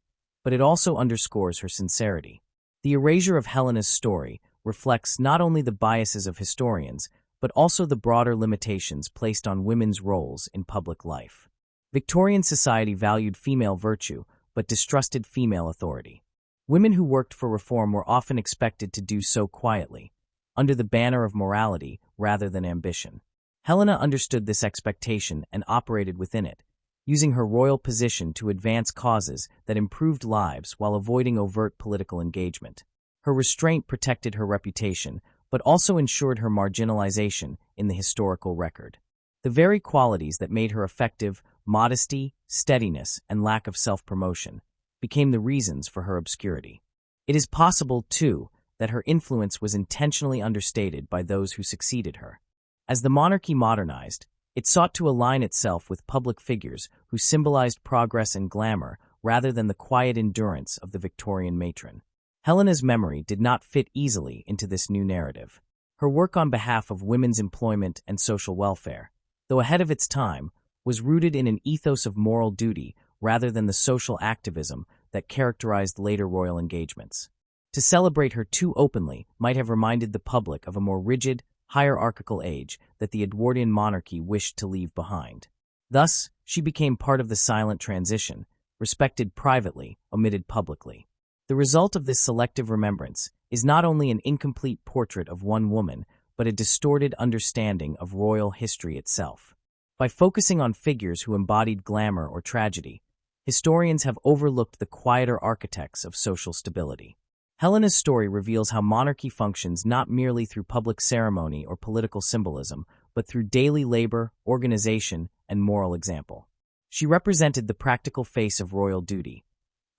A: but it also underscores her sincerity. The erasure of Helena's story reflects not only the biases of historians, but also the broader limitations placed on women's roles in public life. Victorian society valued female virtue, but distrusted female authority. Women who worked for reform were often expected to do so quietly, under the banner of morality rather than ambition. Helena understood this expectation and operated within it, using her royal position to advance causes that improved lives while avoiding overt political engagement. Her restraint protected her reputation, but also ensured her marginalization in the historical record. The very qualities that made her effective, modesty, steadiness, and lack of self-promotion, became the reasons for her obscurity. It is possible, too, that her influence was intentionally understated by those who succeeded her. As the monarchy modernized, it sought to align itself with public figures who symbolized progress and glamour rather than the quiet endurance of the Victorian matron. Helena's memory did not fit easily into this new narrative. Her work on behalf of women's employment and social welfare, though ahead of its time, was rooted in an ethos of moral duty rather than the social activism that characterized later royal engagements. To celebrate her too openly might have reminded the public of a more rigid, hierarchical age that the Edwardian monarchy wished to leave behind. Thus, she became part of the silent transition, respected privately, omitted publicly. The result of this selective remembrance is not only an incomplete portrait of one woman, but a distorted understanding of royal history itself. By focusing on figures who embodied glamour or tragedy, historians have overlooked the quieter architects of social stability. Helena's story reveals how monarchy functions not merely through public ceremony or political symbolism, but through daily labor, organization, and moral example. She represented the practical face of royal duty,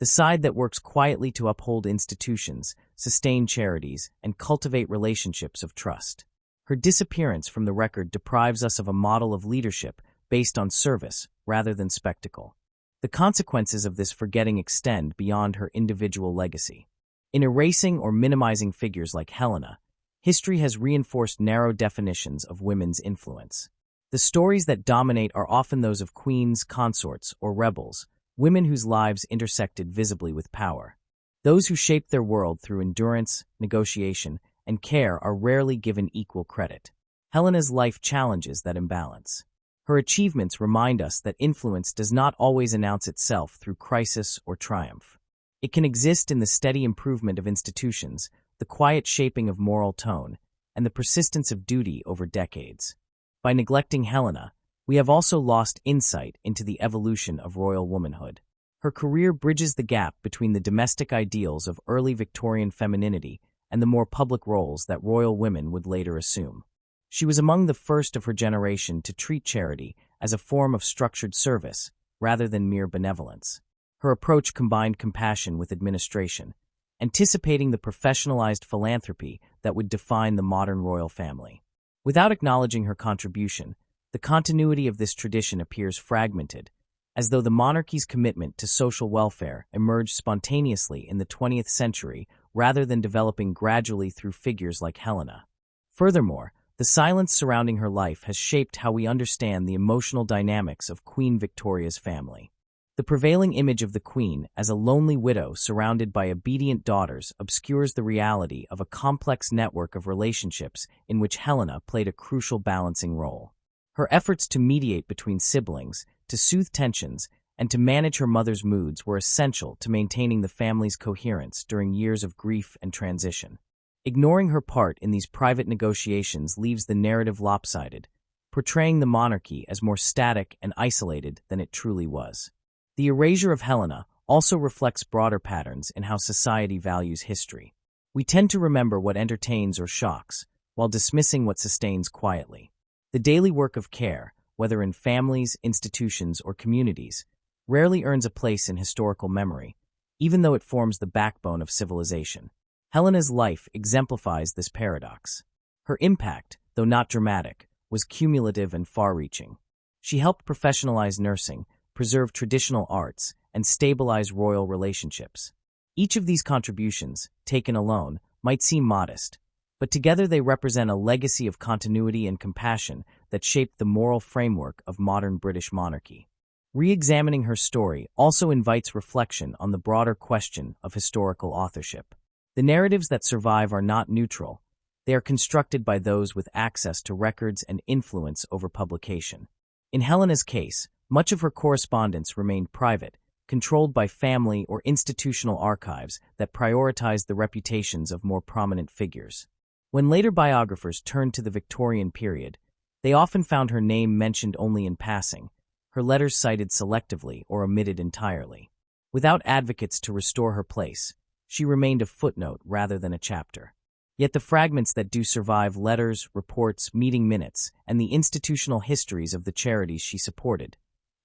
A: the side that works quietly to uphold institutions, sustain charities, and cultivate relationships of trust. Her disappearance from the record deprives us of a model of leadership based on service rather than spectacle. The consequences of this forgetting extend beyond her individual legacy. In erasing or minimizing figures like Helena, history has reinforced narrow definitions of women's influence. The stories that dominate are often those of queens, consorts, or rebels, women whose lives intersected visibly with power. Those who shaped their world through endurance, negotiation, and care are rarely given equal credit. Helena's life challenges that imbalance. Her achievements remind us that influence does not always announce itself through crisis or triumph. It can exist in the steady improvement of institutions, the quiet shaping of moral tone, and the persistence of duty over decades. By neglecting Helena, we have also lost insight into the evolution of royal womanhood. Her career bridges the gap between the domestic ideals of early Victorian femininity and the more public roles that royal women would later assume. She was among the first of her generation to treat charity as a form of structured service rather than mere benevolence. Her approach combined compassion with administration, anticipating the professionalized philanthropy that would define the modern royal family. Without acknowledging her contribution, the continuity of this tradition appears fragmented, as though the monarchy's commitment to social welfare emerged spontaneously in the 20th century rather than developing gradually through figures like Helena. Furthermore, the silence surrounding her life has shaped how we understand the emotional dynamics of Queen Victoria's family. The prevailing image of the Queen as a lonely widow surrounded by obedient daughters obscures the reality of a complex network of relationships in which Helena played a crucial balancing role. Her efforts to mediate between siblings, to soothe tensions, and to manage her mother's moods were essential to maintaining the family's coherence during years of grief and transition. Ignoring her part in these private negotiations leaves the narrative lopsided, portraying the monarchy as more static and isolated than it truly was. The erasure of Helena also reflects broader patterns in how society values history. We tend to remember what entertains or shocks, while dismissing what sustains quietly. The daily work of care, whether in families, institutions, or communities, rarely earns a place in historical memory, even though it forms the backbone of civilization. Helena's life exemplifies this paradox. Her impact, though not dramatic, was cumulative and far-reaching. She helped professionalize nursing, preserve traditional arts, and stabilize royal relationships. Each of these contributions, taken alone, might seem modest, but together they represent a legacy of continuity and compassion that shaped the moral framework of modern British monarchy. Re-examining her story also invites reflection on the broader question of historical authorship. The narratives that survive are not neutral. They are constructed by those with access to records and influence over publication. In Helena's case, much of her correspondence remained private, controlled by family or institutional archives that prioritized the reputations of more prominent figures. When later biographers turned to the Victorian period, they often found her name mentioned only in passing, her letters cited selectively or omitted entirely. Without advocates to restore her place, she remained a footnote rather than a chapter. Yet the fragments that do survive, letters, reports, meeting minutes, and the institutional histories of the charities she supported,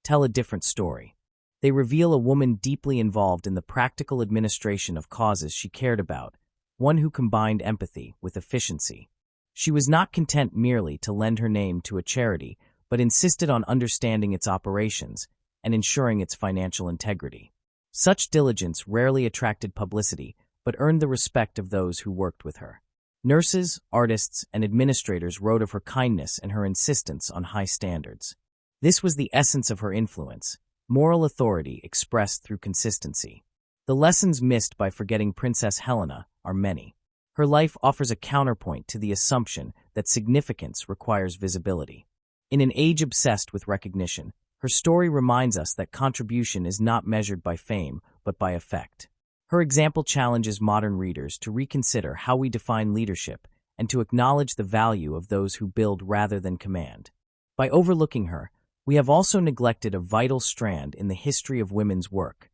A: tell a different story. They reveal a woman deeply involved in the practical administration of causes she cared about, one who combined empathy with efficiency. She was not content merely to lend her name to a charity, but insisted on understanding its operations and ensuring its financial integrity. Such diligence rarely attracted publicity, but earned the respect of those who worked with her. Nurses, artists, and administrators wrote of her kindness and her insistence on high standards. This was the essence of her influence, moral authority expressed through consistency. The lessons missed by forgetting Princess Helena are many. Her life offers a counterpoint to the assumption that significance requires visibility. In an age obsessed with recognition, her story reminds us that contribution is not measured by fame, but by effect. Her example challenges modern readers to reconsider how we define leadership and to acknowledge the value of those who build rather than command. By overlooking her, we have also neglected a vital strand in the history of women's work,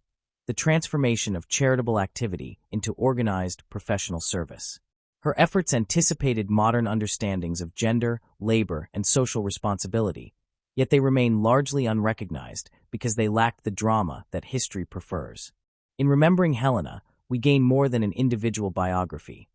A: the transformation of charitable activity into organized professional service. Her efforts anticipated modern understandings of gender, labor, and social responsibility, yet they remain largely unrecognized because they lacked the drama that history prefers. In remembering Helena, we gain more than an individual biography.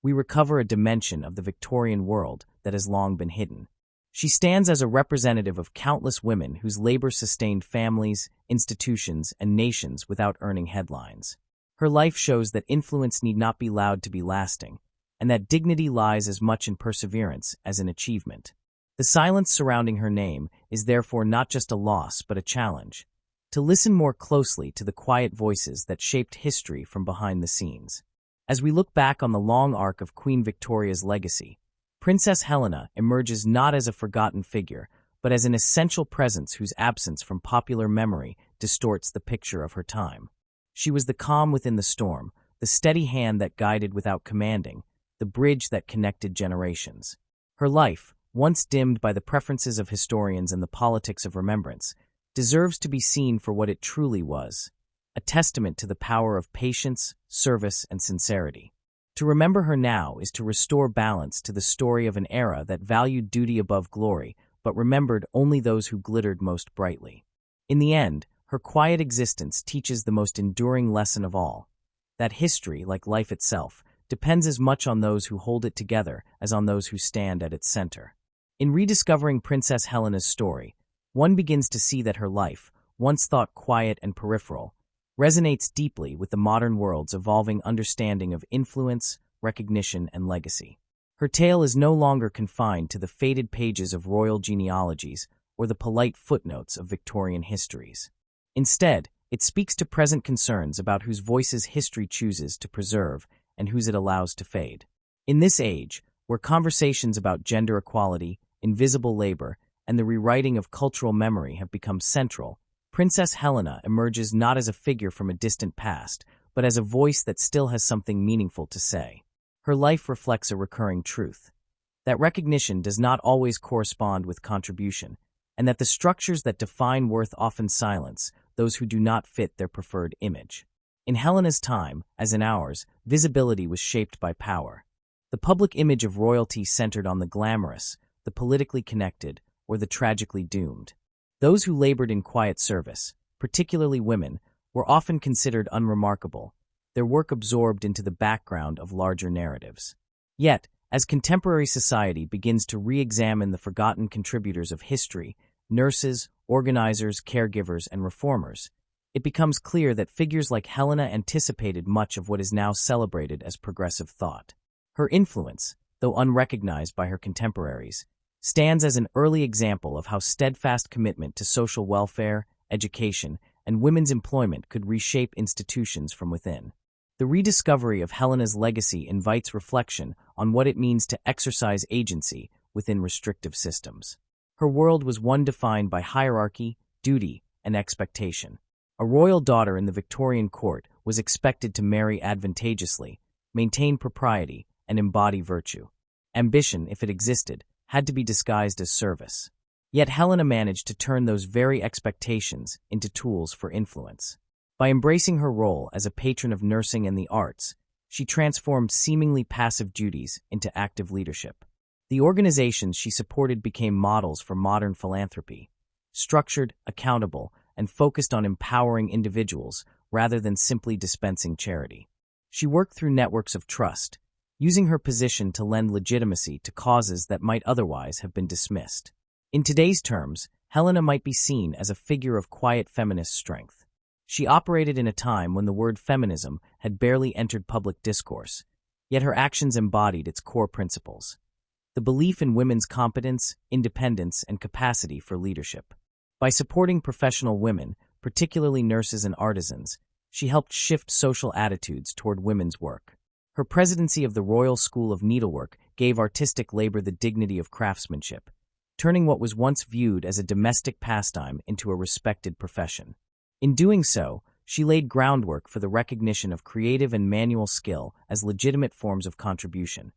A: We recover a dimension of the Victorian world that has long been hidden. She stands as a representative of countless women whose labor sustained families, institutions, and nations without earning headlines. Her life shows that influence need not be loud to be lasting, and that dignity lies as much in perseverance as in achievement. The silence surrounding her name is therefore not just a loss but a challenge, to listen more closely to the quiet voices that shaped history from behind the scenes. As we look back on the long arc of Queen Victoria's legacy, Princess Helena emerges not as a forgotten figure, but as an essential presence whose absence from popular memory distorts the picture of her time. She was the calm within the storm, the steady hand that guided without commanding, the bridge that connected generations. Her life, once dimmed by the preferences of historians and the politics of remembrance, deserves to be seen for what it truly was, a testament to the power of patience, service, and sincerity. To remember her now is to restore balance to the story of an era that valued duty above glory, but remembered only those who glittered most brightly. In the end, her quiet existence teaches the most enduring lesson of all, that history, like life itself, depends as much on those who hold it together as on those who stand at its center. In rediscovering Princess Helena's story, one begins to see that her life, once thought quiet and peripheral, resonates deeply with the modern world's evolving understanding of influence, recognition, and legacy. Her tale is no longer confined to the faded pages of royal genealogies or the polite footnotes of Victorian histories. Instead, it speaks to present concerns about whose voices history chooses to preserve and whose it allows to fade. In this age, where conversations about gender equality, invisible labor, and the rewriting of cultural memory have become central, Princess Helena emerges not as a figure from a distant past, but as a voice that still has something meaningful to say. Her life reflects a recurring truth: that recognition does not always correspond with contribution, and that the structures that define worth often silence those who do not fit their preferred image. In Helena's time, as in ours, visibility was shaped by power. The public image of royalty centered on the glamorous, the politically connected, or the tragically doomed. Those who labored in quiet service, particularly women, were often considered unremarkable, their work absorbed into the background of larger narratives. Yet, as contemporary society begins to re-examine the forgotten contributors of history, nurses, organizers, caregivers, and reformers, it becomes clear that figures like Helena anticipated much of what is now celebrated as progressive thought. Her influence, though unrecognized by her contemporaries, stands as an early example of how steadfast commitment to social welfare, education, and women's employment could reshape institutions from within. The rediscovery of Helena's legacy invites reflection on what it means to exercise agency within restrictive systems. Her world was one defined by hierarchy, duty, and expectation. A royal daughter in the Victorian court was expected to marry advantageously, maintain propriety, and embody virtue. Ambition, if it existed, had to be disguised as service. Yet Helena managed to turn those very expectations into tools for influence. By embracing her role as a patron of nursing and the arts, she transformed seemingly passive duties into active leadership. The organizations she supported became models for modern philanthropy, structured, accountable, and focused on empowering individuals rather than simply dispensing charity. She worked through networks of trust, using her position to lend legitimacy to causes that might otherwise have been dismissed. In today's terms, Helena might be seen as a figure of quiet feminist strength. She operated in a time when the word feminism had barely entered public discourse, yet her actions embodied its core principles: the belief in women's competence, independence, and capacity for leadership. By supporting professional women, particularly nurses and artisans, she helped shift social attitudes toward women's work. Her presidency of the Royal School of Needlework gave artistic labor the dignity of craftsmanship, turning what was once viewed as a domestic pastime into a respected profession. In doing so, she laid groundwork for the recognition of creative and manual skill as legitimate forms of contribution,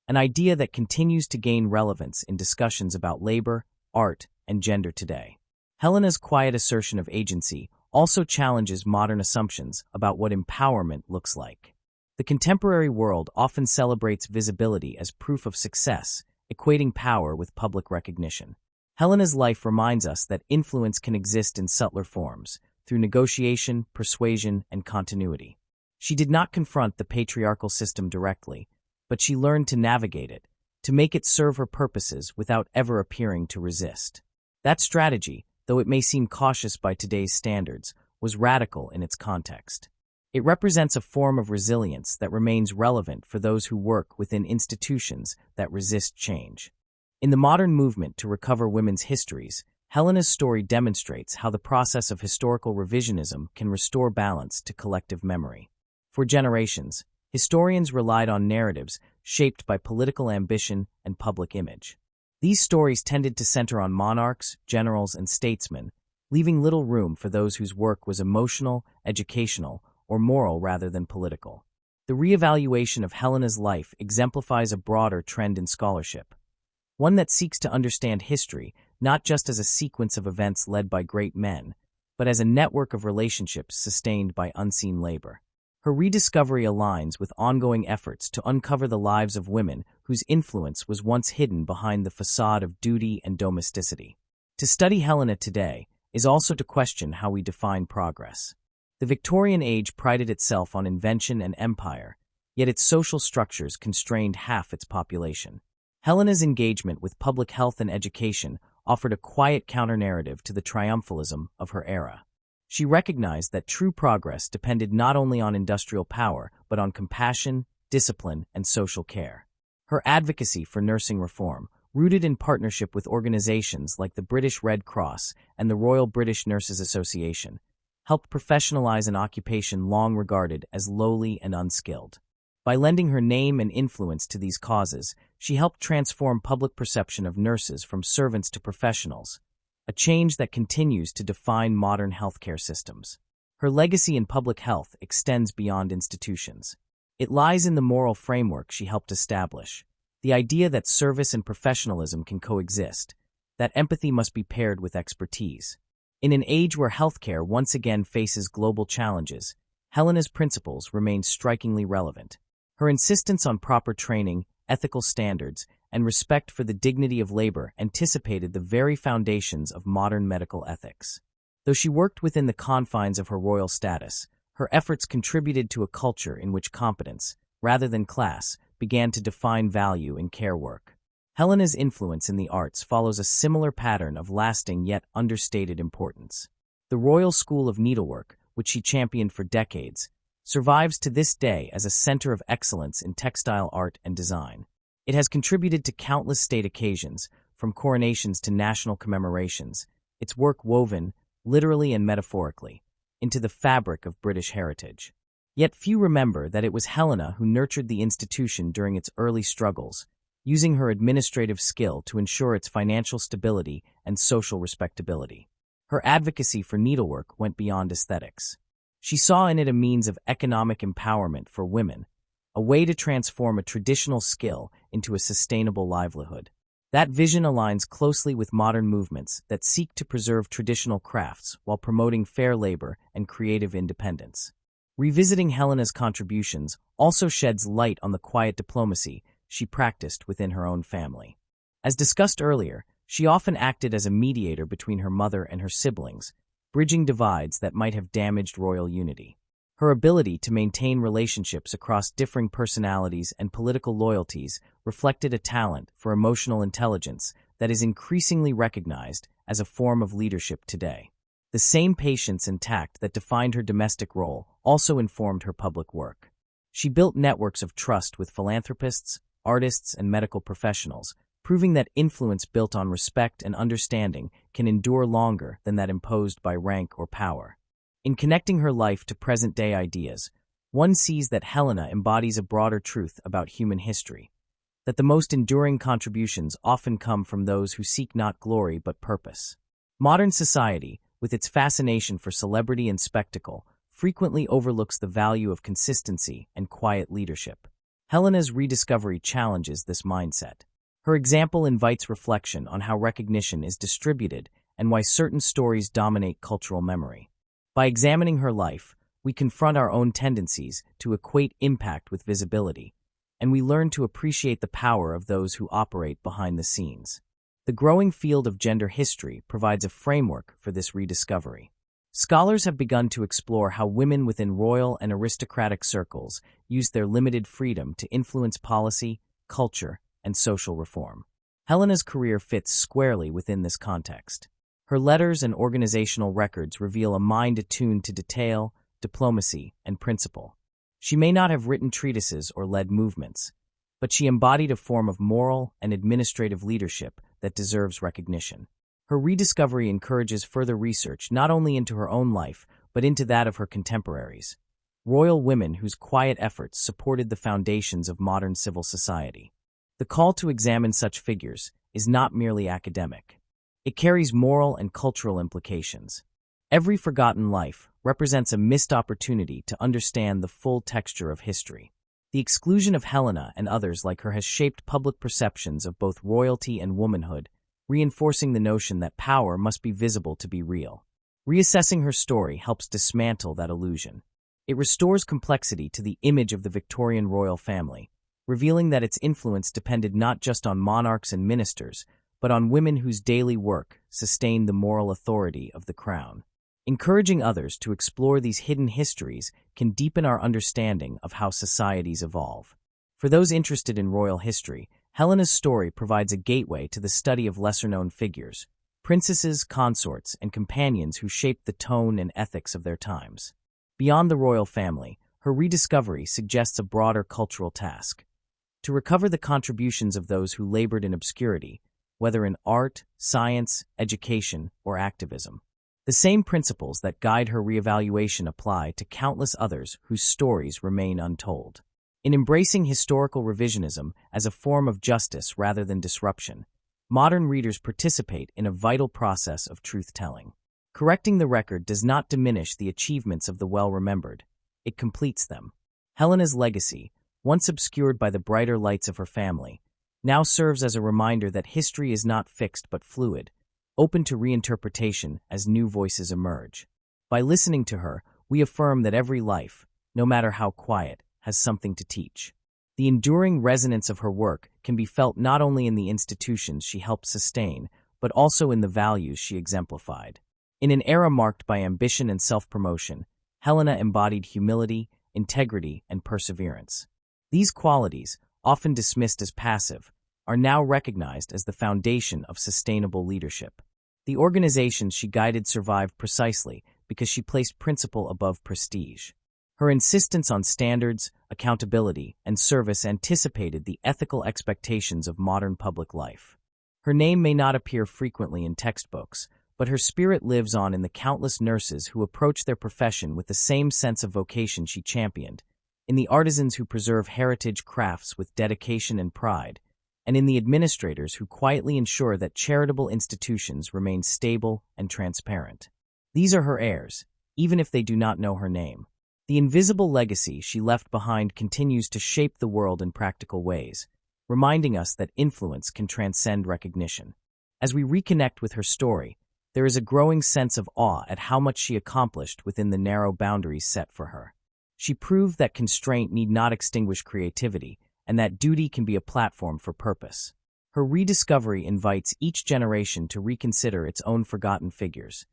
A: an idea that continues to gain relevance in discussions about labor, art, and gender today. Helena's quiet assertion of agency also challenges modern assumptions about what empowerment looks like. The contemporary world often celebrates visibility as proof of success, equating power with public recognition. Helena's life reminds us that influence can exist in subtler forms, through negotiation, persuasion, and continuity. She did not confront the patriarchal system directly, but she learned to navigate it, to make it serve her purposes without ever appearing to resist. That strategy, though it may seem cautious by today's standards, was radical in its context. It represents a form of resilience that remains relevant for those who work within institutions that resist change. In the modern movement to recover women's histories, Helena's story demonstrates how the process of historical revisionism can restore balance to collective memory. For generations, historians relied on narratives shaped by political ambition and public image. These stories tended to center on monarchs, generals, and statesmen, leaving little room for those whose work was emotional, educational, or moral rather than political. The reevaluation of Helena's life exemplifies a broader trend in scholarship, one that seeks to understand history not just as a sequence of events led by great men, but as a network of relationships sustained by unseen labor. Her rediscovery aligns with ongoing efforts to uncover the lives of women whose influence was once hidden behind the facade of duty and domesticity. To study Helena today is also to question how we define progress. The Victorian age prided itself on invention and empire, yet its social structures constrained half its population. Helena's engagement with public health and education offered a quiet counter-narrative to the triumphalism of her era. She recognized that true progress depended not only on industrial power, but on compassion, discipline, and social care. Her advocacy for nursing reform, rooted in partnership with organizations like the British Red Cross and the Royal British Nurses Association, helped professionalize an occupation long regarded as lowly and unskilled. By lending her name and influence to these causes, she helped transform public perception of nurses from servants to professionals, a change that continues to define modern healthcare systems. Her legacy in public health extends beyond institutions. It lies in the moral framework she helped establish, the idea that service and professionalism can coexist, that empathy must be paired with expertise. In an age where healthcare once again faces global challenges, Helena's principles remain strikingly relevant. Her insistence on proper training, ethical standards, and respect for the dignity of labor anticipated the very foundations of modern medical ethics. Though she worked within the confines of her royal status, her efforts contributed to a culture in which competence, rather than class, began to define value in care work. Helena's influence in the arts follows a similar pattern of lasting yet understated importance. The Royal School of Needlework, which she championed for decades, survives to this day as a center of excellence in textile art and design. It has contributed to countless state occasions, from coronations to national commemorations, its work woven, literally and metaphorically, into the fabric of British heritage. Yet few remember that it was Helena who nurtured the institution during its early struggles, using her administrative skill to ensure its financial stability and social respectability. Her advocacy for needlework went beyond aesthetics. She saw in it a means of economic empowerment for women, a way to transform a traditional skill into a sustainable livelihood. That vision aligns closely with modern movements that seek to preserve traditional crafts while promoting fair labor and creative independence. Revisiting Helena's contributions also sheds light on the quiet diplomacy she practiced within her own family. As discussed earlier, she often acted as a mediator between her mother and her siblings, bridging divides that might have damaged royal unity. Her ability to maintain relationships across differing personalities and political loyalties reflected a talent for emotional intelligence that is increasingly recognized as a form of leadership today. The same patience and tact that defined her domestic role also informed her public work. She built networks of trust with philanthropists, artists, and medical professionals, proving that influence built on respect and understanding can endure longer than that imposed by rank or power. In connecting her life to present-day ideas, one sees that Helena embodies a broader truth about human history, that the most enduring contributions often come from those who seek not glory but purpose. Modern society, with its fascination for celebrity and spectacle, frequently overlooks the value of consistency and quiet leadership. Helena's rediscovery challenges this mindset. Her example invites reflection on how recognition is distributed and why certain stories dominate cultural memory. By examining her life, we confront our own tendencies to equate impact with visibility, and we learn to appreciate the power of those who operate behind the scenes. The growing field of gender history provides a framework for this rediscovery. Scholars have begun to explore how women within royal and aristocratic circles used their limited freedom to influence policy, culture, and social reform. Helena's career fits squarely within this context. Her letters and organizational records reveal a mind attuned to detail, diplomacy, and principle. She may not have written treatises or led movements, but she embodied a form of moral and administrative leadership that deserves recognition. Her rediscovery encourages further research not only into her own life, but into that of her contemporaries, royal women whose quiet efforts supported the foundations of modern civil society. The call to examine such figures is not merely academic. It carries moral and cultural implications. Every forgotten life represents a missed opportunity to understand the full texture of history. The exclusion of Helena and others like her has shaped public perceptions of both royalty and womanhood, reinforcing the notion that power must be visible to be real. Reassessing her story helps dismantle that illusion. It restores complexity to the image of the Victorian royal family, revealing that its influence depended not just on monarchs and ministers, but on women whose daily work sustained the moral authority of the crown. Encouraging others to explore these hidden histories can deepen our understanding of how societies evolve. For those interested in royal history, Helena's story provides a gateway to the study of lesser-known figures, princesses, consorts, and companions who shaped the tone and ethics of their times. Beyond the royal family, her rediscovery suggests a broader cultural task: to recover the contributions of those who labored in obscurity, whether in art, science, education, or activism. The same principles that guide her reevaluation apply to countless others whose stories remain untold. In embracing historical revisionism as a form of justice rather than disruption, modern readers participate in a vital process of truth-telling. Correcting the record does not diminish the achievements of the well-remembered, it completes them. Helena's legacy, once obscured by the brighter lights of her family, now serves as a reminder that history is not fixed but fluid, open to reinterpretation as new voices emerge. By listening to her, we affirm that every life, no matter how quiet, has something to teach. The enduring resonance of her work can be felt not only in the institutions she helped sustain, but also in the values she exemplified. In an era marked by ambition and self-promotion, Helena embodied humility, integrity, and perseverance. These qualities, often dismissed as passive, are now recognized as the foundation of sustainable leadership. The organizations she guided survived precisely because she placed principle above prestige. Her insistence on standards, accountability, and service anticipated the ethical expectations of modern public life. Her name may not appear frequently in textbooks, but her spirit lives on in the countless nurses who approach their profession with the same sense of vocation she championed, in the artisans who preserve heritage crafts with dedication and pride, and in the administrators who quietly ensure that charitable institutions remain stable and transparent. These are her heirs, even if they do not know her name. The invisible legacy she left behind continues to shape the world in practical ways, reminding us that influence can transcend recognition. As we reconnect with her story, there is a growing sense of awe at how much she accomplished within the narrow boundaries set for her. She proved that constraint need not extinguish creativity, and that duty can be a platform for purpose. Her rediscovery invites each generation to reconsider its own forgotten figures,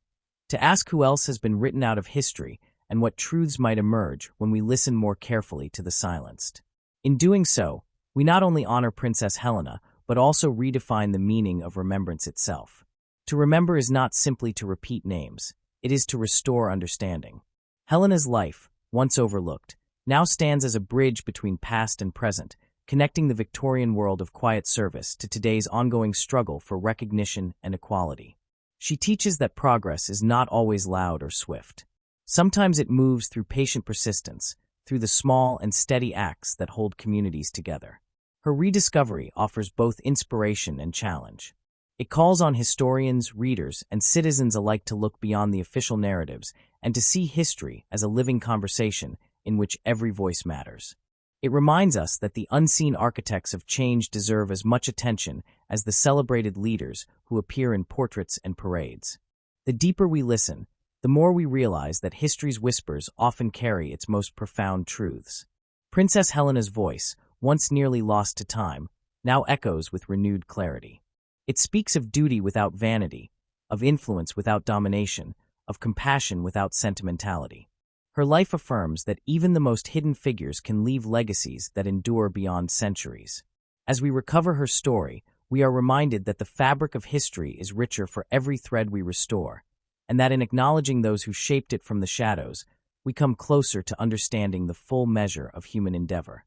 A: to ask who else has been written out of history and what truths might emerge when we listen more carefully to the silenced. In doing so, we not only honor Princess Helena, but also redefine the meaning of remembrance itself. To remember is not simply to repeat names, it is to restore understanding. Helena's life, once overlooked, now stands as a bridge between past and present, connecting the Victorian world of quiet service to today's ongoing struggle for recognition and equality. She teaches that progress is not always loud or swift. Sometimes it moves through patient persistence, through the small and steady acts that hold communities together. Her rediscovery offers both inspiration and challenge. It calls on historians, readers, and citizens alike to look beyond the official narratives and to see history as a living conversation in which every voice matters. It reminds us that the unseen architects of change deserve as much attention as the celebrated leaders who appear in portraits and parades. The deeper we listen, the more we realize that history's whispers often carry its most profound truths. Princess Helena's voice, once nearly lost to time, now echoes with renewed clarity. It speaks of duty without vanity, of influence without domination, of compassion without sentimentality. Her life affirms that even the most hidden figures can leave legacies that endure beyond centuries. As we recover her story, we are reminded that the fabric of history is richer for every thread we restore, and that in acknowledging those who shaped it from the shadows, we come closer to understanding the full measure of human endeavor.